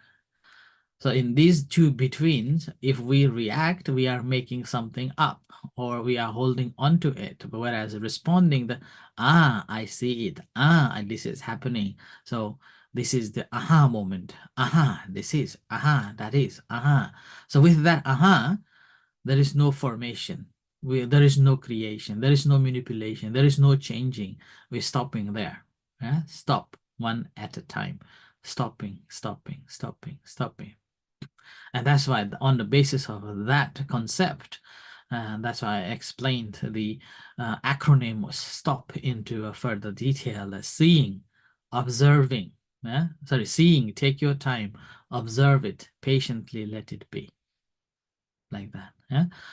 So in these two betweens, if we react, we are making something up or we are holding on to it. But whereas responding, I see it. This is happening. So this is the aha moment. This is, that is, So with that there is no formation. There is no creation. There is no manipulation. There is no changing. We're stopping there. Stop one at a time. Stopping. And that's why on the basis of that concept, that's why I explained the acronym was STOP into a further detail. Seeing, observing, seeing, take your time, observe it, patiently let it be. Like that.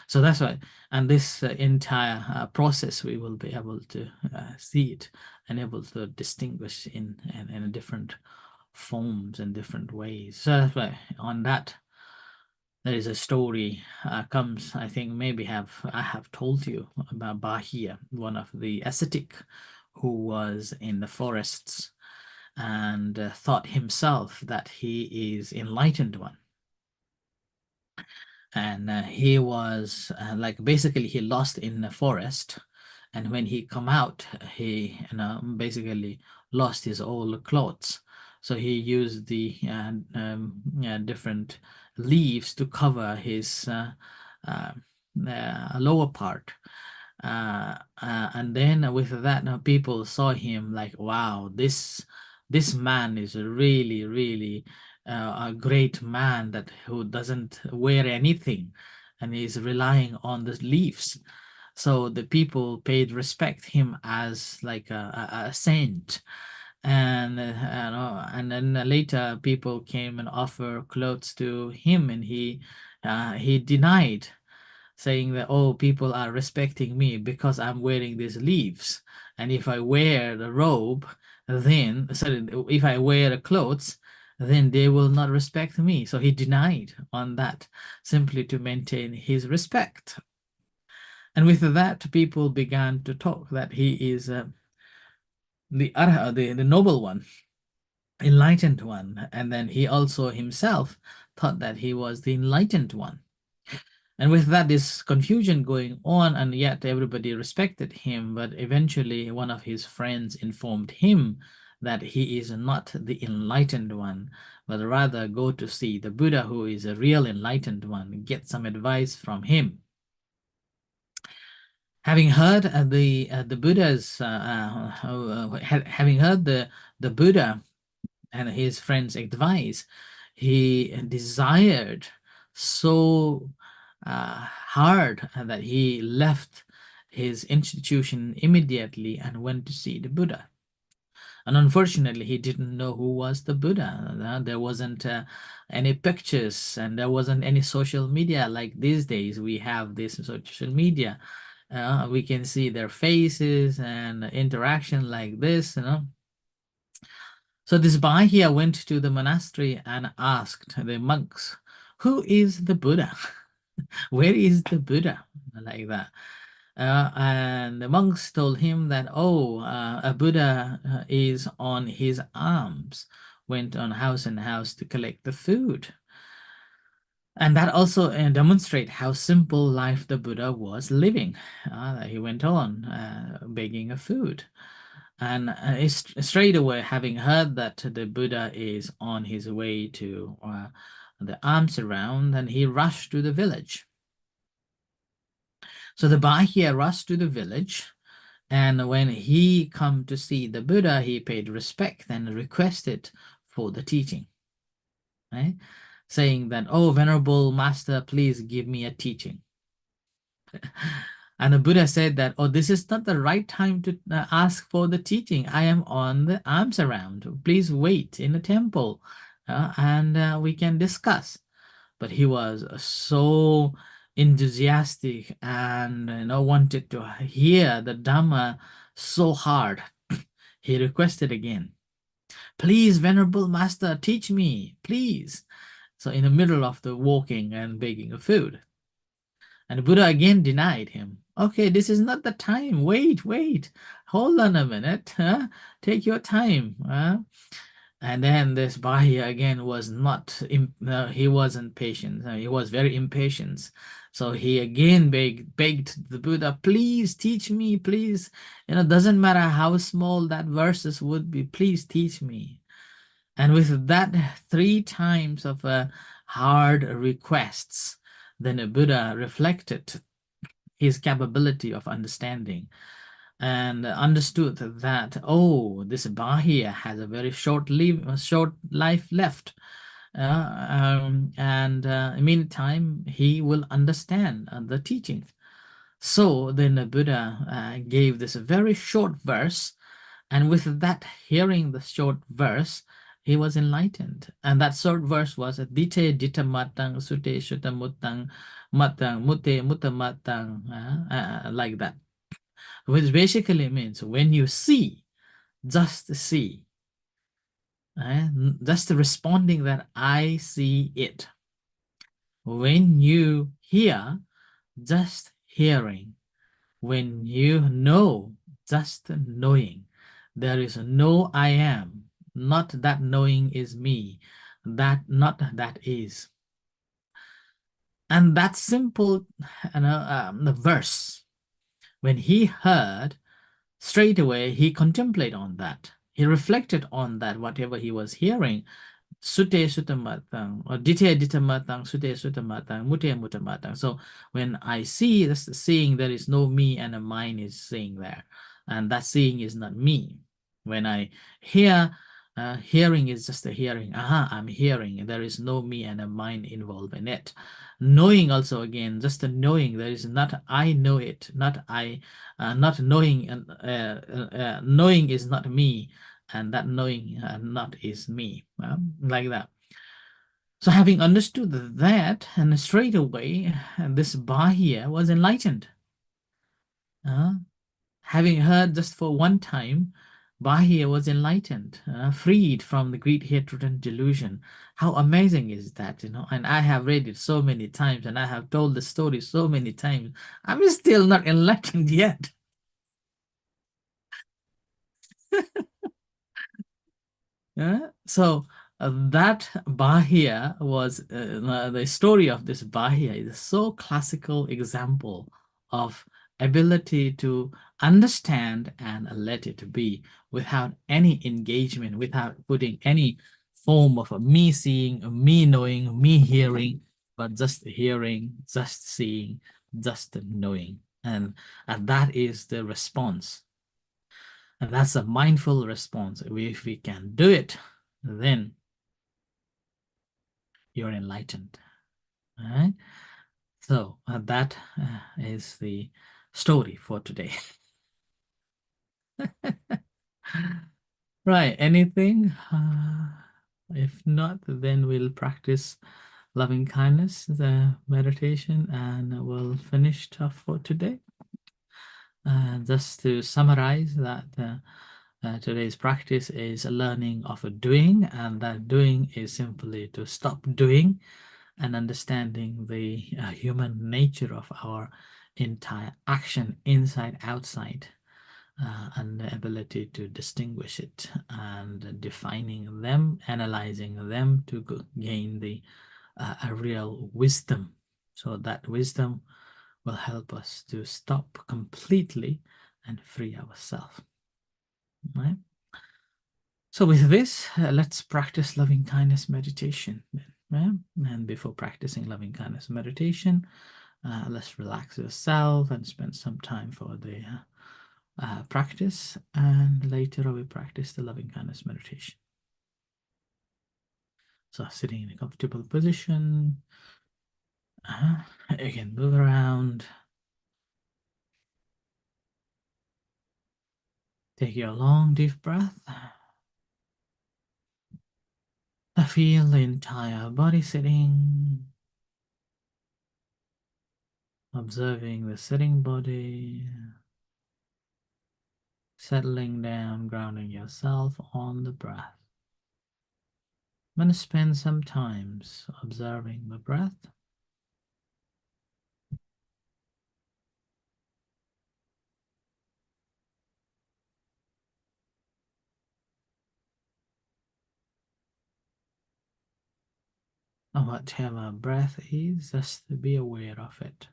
So that's why, and this entire process, we will be able to see it and able to distinguish in different forms and different ways. So that's why on that, there is a story comes, I think maybe I have told you about Bahia, one of the ascetic who was in the forests and thought himself that he is enlightened one. And he was like basically he lost in the forest, and when he come out, he basically lost his old clothes. So he used the different leaves to cover his lower part. And then with that, people saw him like, wow, this man is really a great man who doesn't wear anything and is relying on the leaves. So the people paid respect him as like a saint. And and then later people came and offered clothes to him, and he denied, saying that, oh, people are respecting me because I'm wearing these leaves, and if I wear the robe, then if I wear the clothes, then they will not respect me. So he denied on that simply to maintain his respect. And with that, people began to talk that he is the noble one, enlightened one. And then he also himself thought that he was the enlightened one. And with that, this confusion going on, and yet everybody respected him. But eventually, one of his friends informed him that he is not the enlightened one, but rather go to see the Buddha, who is a real enlightened one, get some advice from him. Having heard the Buddha's, having heard the Buddha and his friend's advice, he desired so hard that he left his institution immediately and went to see the Buddha. And unfortunately, he didn't know who was the Buddha. There wasn't any pictures, and there wasn't any social media like these days. We have this social media. We can see their faces and interaction like this, So this Bahia went to the monastery and asked the monks, who is the Buddha? Where is the Buddha? Like that. And the monks told him that, a Buddha is on his arms, went on house and house to collect the food. And that also demonstrates how simple life the Buddha was living. He went on begging a food. And straight away, having heard that the Buddha is on his way to the alms around, and he rushed to the village. So the Bahia rushed to the village, and when he come to see the Buddha, he paid respect and requested for the teaching, right? Saying that, oh, Venerable Master, please give me a teaching. And the Buddha said that, oh, this is not the right time to ask for the teaching. I am on the alms around. Please wait in the temple and we can discuss. But he was so enthusiastic and wanted to hear the Dhamma so hard. He requested again, please, Venerable Master, teach me, please. So in the middle of the walking and begging of food. And the Buddha again denied him. Okay, this is not the time. Wait. Hold on a minute. Take your time. And then this Bahia again was not, he wasn't patient. He was very impatient. So he again begged the Buddha, please teach me, please. Doesn't matter how small that verses would be, please teach me. And with that 3 times of hard requests, then the Buddha reflected his capability of understanding and understood that, oh, this Bahia has a very short life left. In the meantime, he will understand the teaching. So then the Buddha gave this very short verse, and with that, hearing the short verse, he was enlightened. And that short verse was Dite Dita Matang Sute Shuta Mutang Matang Mute Mutta Matang, like that. Which basically means when you see, just see. Just responding that I see it. When you hear, just hearing. When you know, just knowing. There is no I am. Not that knowing is me. Not that is. And that simple the verse, when he heard, straight away he contemplated on that. He reflected on that, whatever he was hearing. Sute sutamatang, or dite ditamatang, sute sutamatang, mute mutamatang. So when I see, that's seeing, there is no me and a mind is seeing there. And that seeing is not me. When I hear, hearing is just a hearing. I'm hearing. There is no me and a mind involved in it. Knowing also, again, just a knowing. There is not I know it, not I, not knowing. Knowing is not me, and that knowing not is me, like that. So having understood that, and straight away, this Bahia was enlightened. Having heard just for one time, Bahia was enlightened, freed from the greed, hatred, and delusion. How amazing is that, And I have read it so many times, and I have told the story so many times. I'm still not enlightened yet. So that Bahia was the story of this Bahia is so classical example of ability to understand and let it be without any engagement, without putting any form of a me seeing, a me knowing, me hearing, but just hearing, just seeing, just knowing. And that is the response. And that's a mindful response. If we can do it, then you're enlightened. All right. So that is the story for today. Right. Anything? If not, then we'll practice loving kindness, the meditation, and we'll finish off for today. Just to summarize that Today's practice is a learning of a doing, and that doing is simply to stop doing and understanding the human nature of our entire action, inside, outside, and the ability to distinguish it and defining them, analyzing them to gain the a real wisdom. So that wisdom will help us to stop completely and free ourselves. Right? So with this, let's practice loving kindness meditation. Yeah? And before practicing loving kindness meditation, let's relax yourself and spend some time for the practice. And later we practice the loving kindness meditation. So sitting in a comfortable position. Again, move around. Take your long, deep breath. Feel the entire body sitting. Observing the sitting body. Settling down, grounding yourself on the breath. I'm going to spend some time observing the breath. And whatever breath is, just to be aware of it.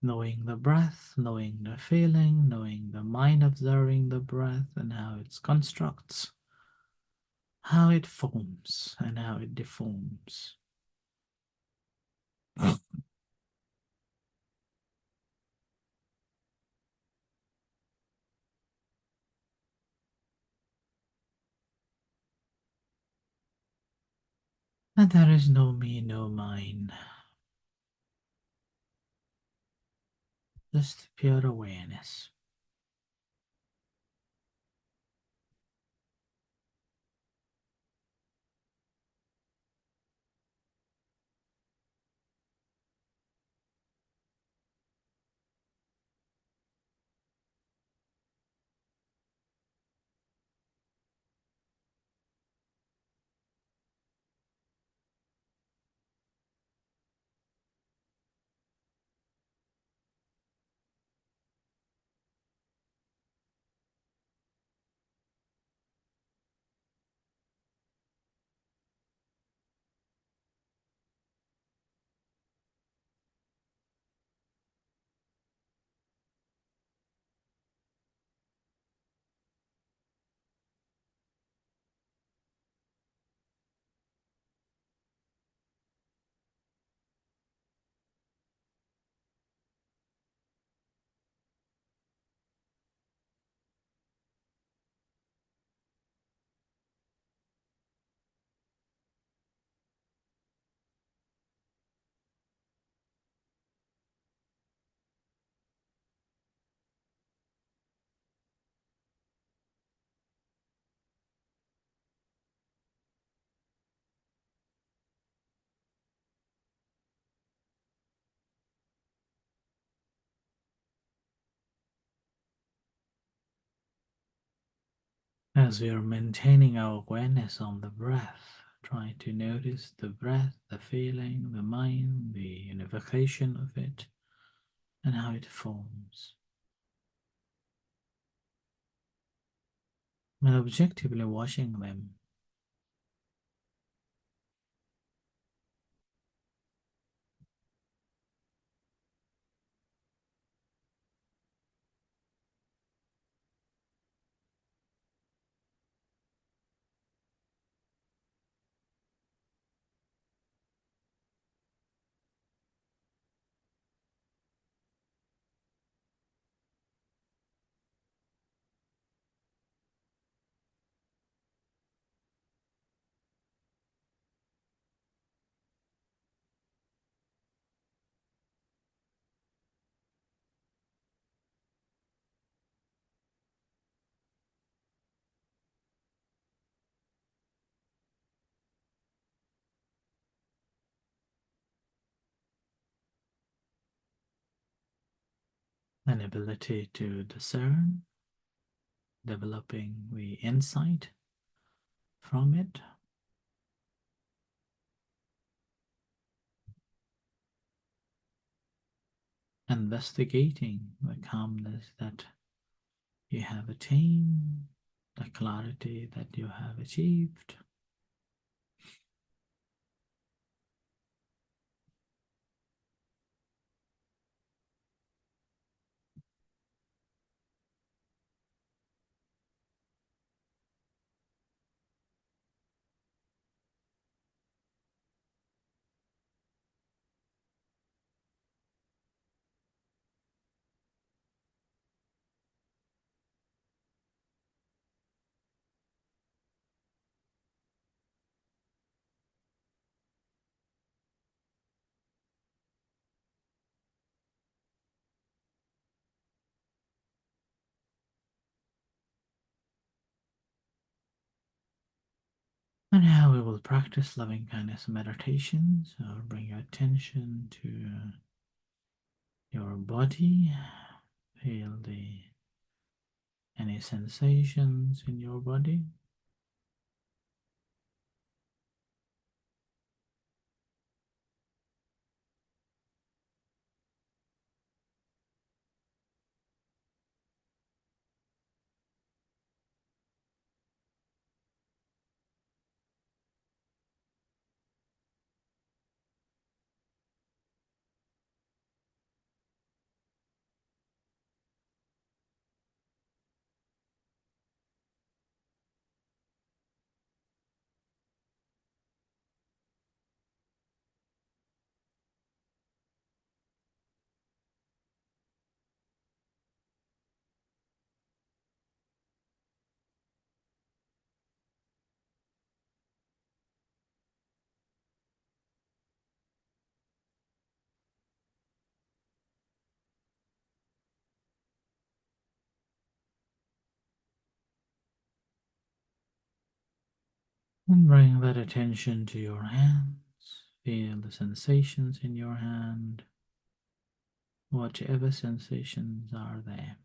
Knowing the breath, knowing the feeling, knowing the mind observing the breath and how it constructs, how it forms and how it deforms. And there is no me, no mine. Just pure awareness. As we are maintaining our awareness on the breath, trying to notice the breath, the feeling, the mind, the unification of it, and how it forms. And objectively watching them. An ability to discern developing the insight from it. Investigating the calmness that you have attained, the clarity that you have achieved. And now we will practice loving kindness meditation. So bring your attention to your body. Feel any sensations in your body. And bring that attention to your hands. Feel the sensations in your hand, whatever sensations are there.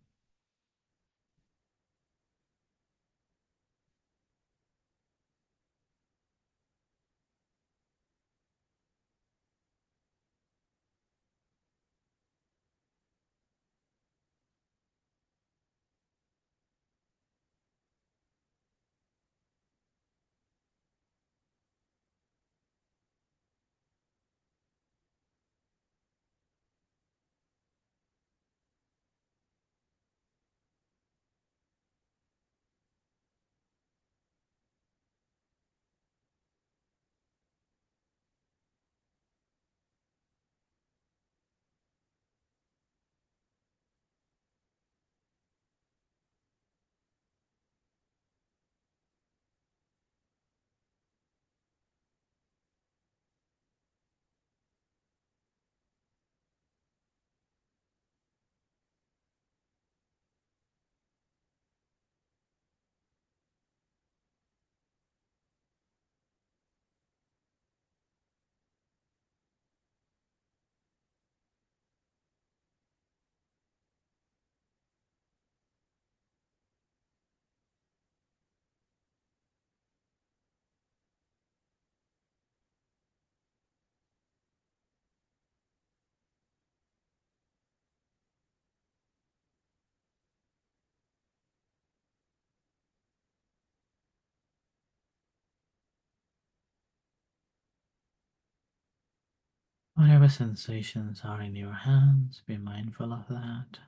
Whatever sensations are in your hands, be mindful of that.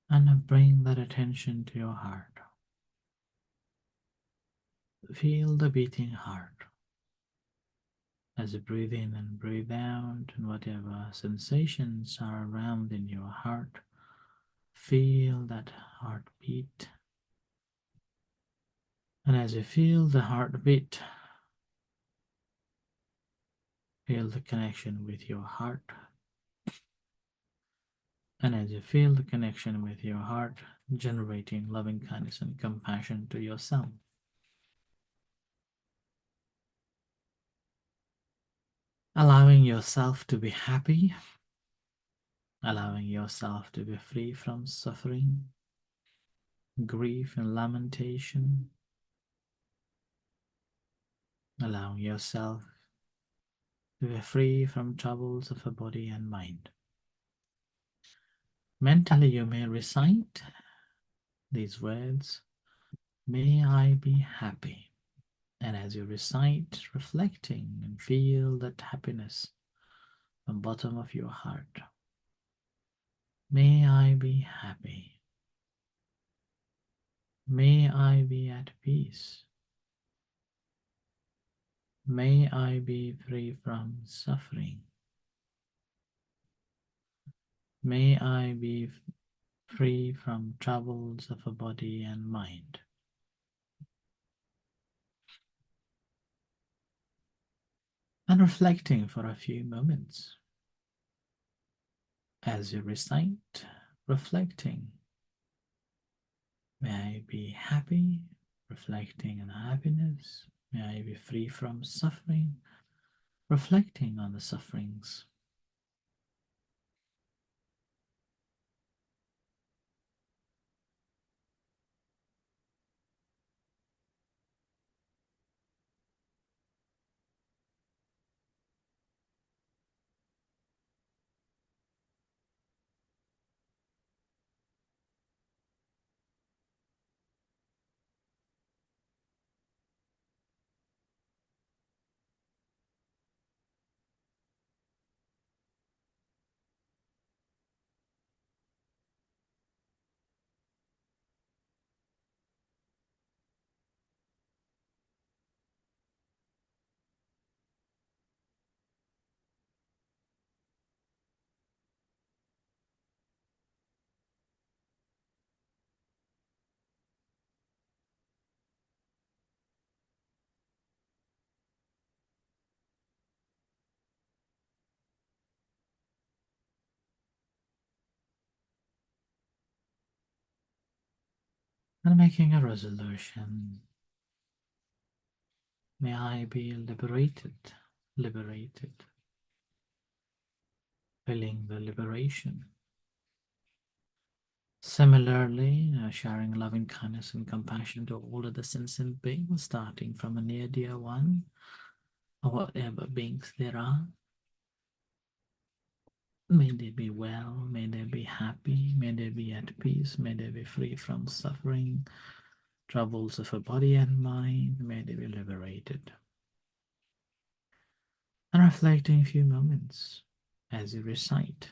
And bring that attention to your heart. Feel the beating heart as you breathe in and breathe out, and whatever sensations are around in your heart, feel that heartbeat. And as you feel the heartbeat, feel the connection with your heart. And as you feel the connection with your heart, generating loving kindness and compassion to yourself. Allowing yourself to be happy, allowing yourself to be free from suffering, grief and lamentation, allowing yourself to be free from troubles of a body and mind. Mentally, you may recite these words, "May I be happy." And as you recite, reflecting and feel that happiness from the bottom of your heart. May I be happy. May I be at peace. May I be free from suffering. May I be free from troubles of a body and mind. And reflecting for a few moments. As you recite, reflecting. May I be happy, reflecting on happiness. May I be free from suffering, reflecting on the sufferings. And making a resolution. May I be liberated, liberated. Feeling the liberation. Similarly, sharing loving kindness and compassion to all of the sentient beings, starting from a near dear one, or whatever beings there are. May they be well, may they be happy, may they be at peace, may they be free from suffering, troubles of a body and mind, may they be liberated. And reflecting a few moments as you recite.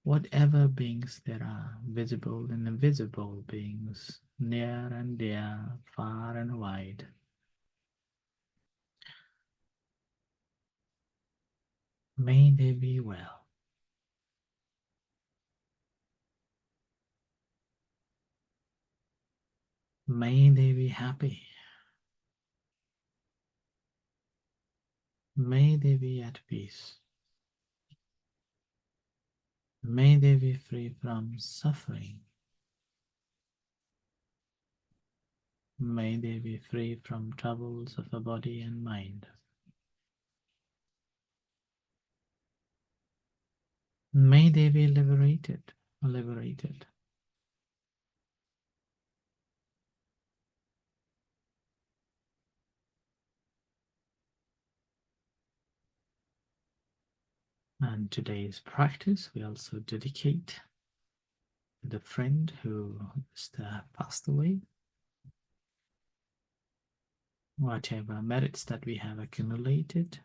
Whatever beings there are, visible and invisible beings, near and dear, far and wide. May they be well. May they be happy. May they be at peace. May they be free from suffering. May they be free from troubles of the body and mind. May they be liberated, liberated. And today's practice we also dedicate to the friend who just passed away. Whatever merits that we have accumulated,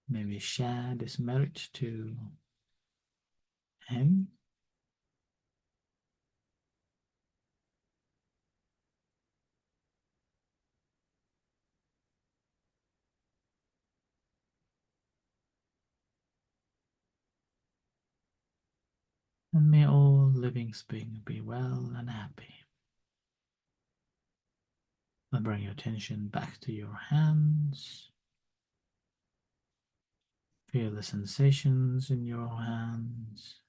may we share this merit to him. And may all living beings be well and happy. And bring your attention back to your hands. Feel the sensations in your hands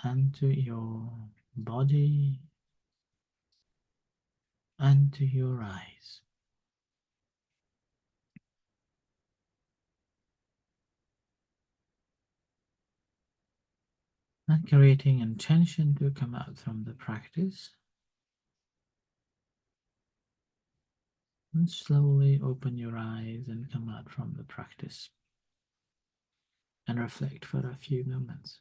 and to your body and to your eyes. Not creating intention to come out from the practice. And slowly open your eyes and come out from the practice. And reflect for a few moments.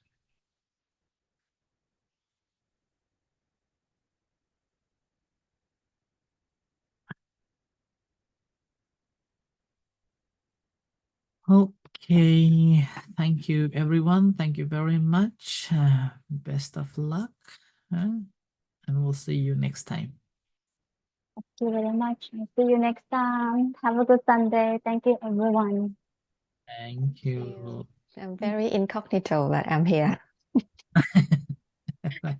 Okay, thank you everyone. Thank you very much. Best of luck. And we'll see you next time. Thank you very much. See you next time. Have a good Sunday. Thank you, everyone. Thank you. I'm very incognito, but I'm here. Thank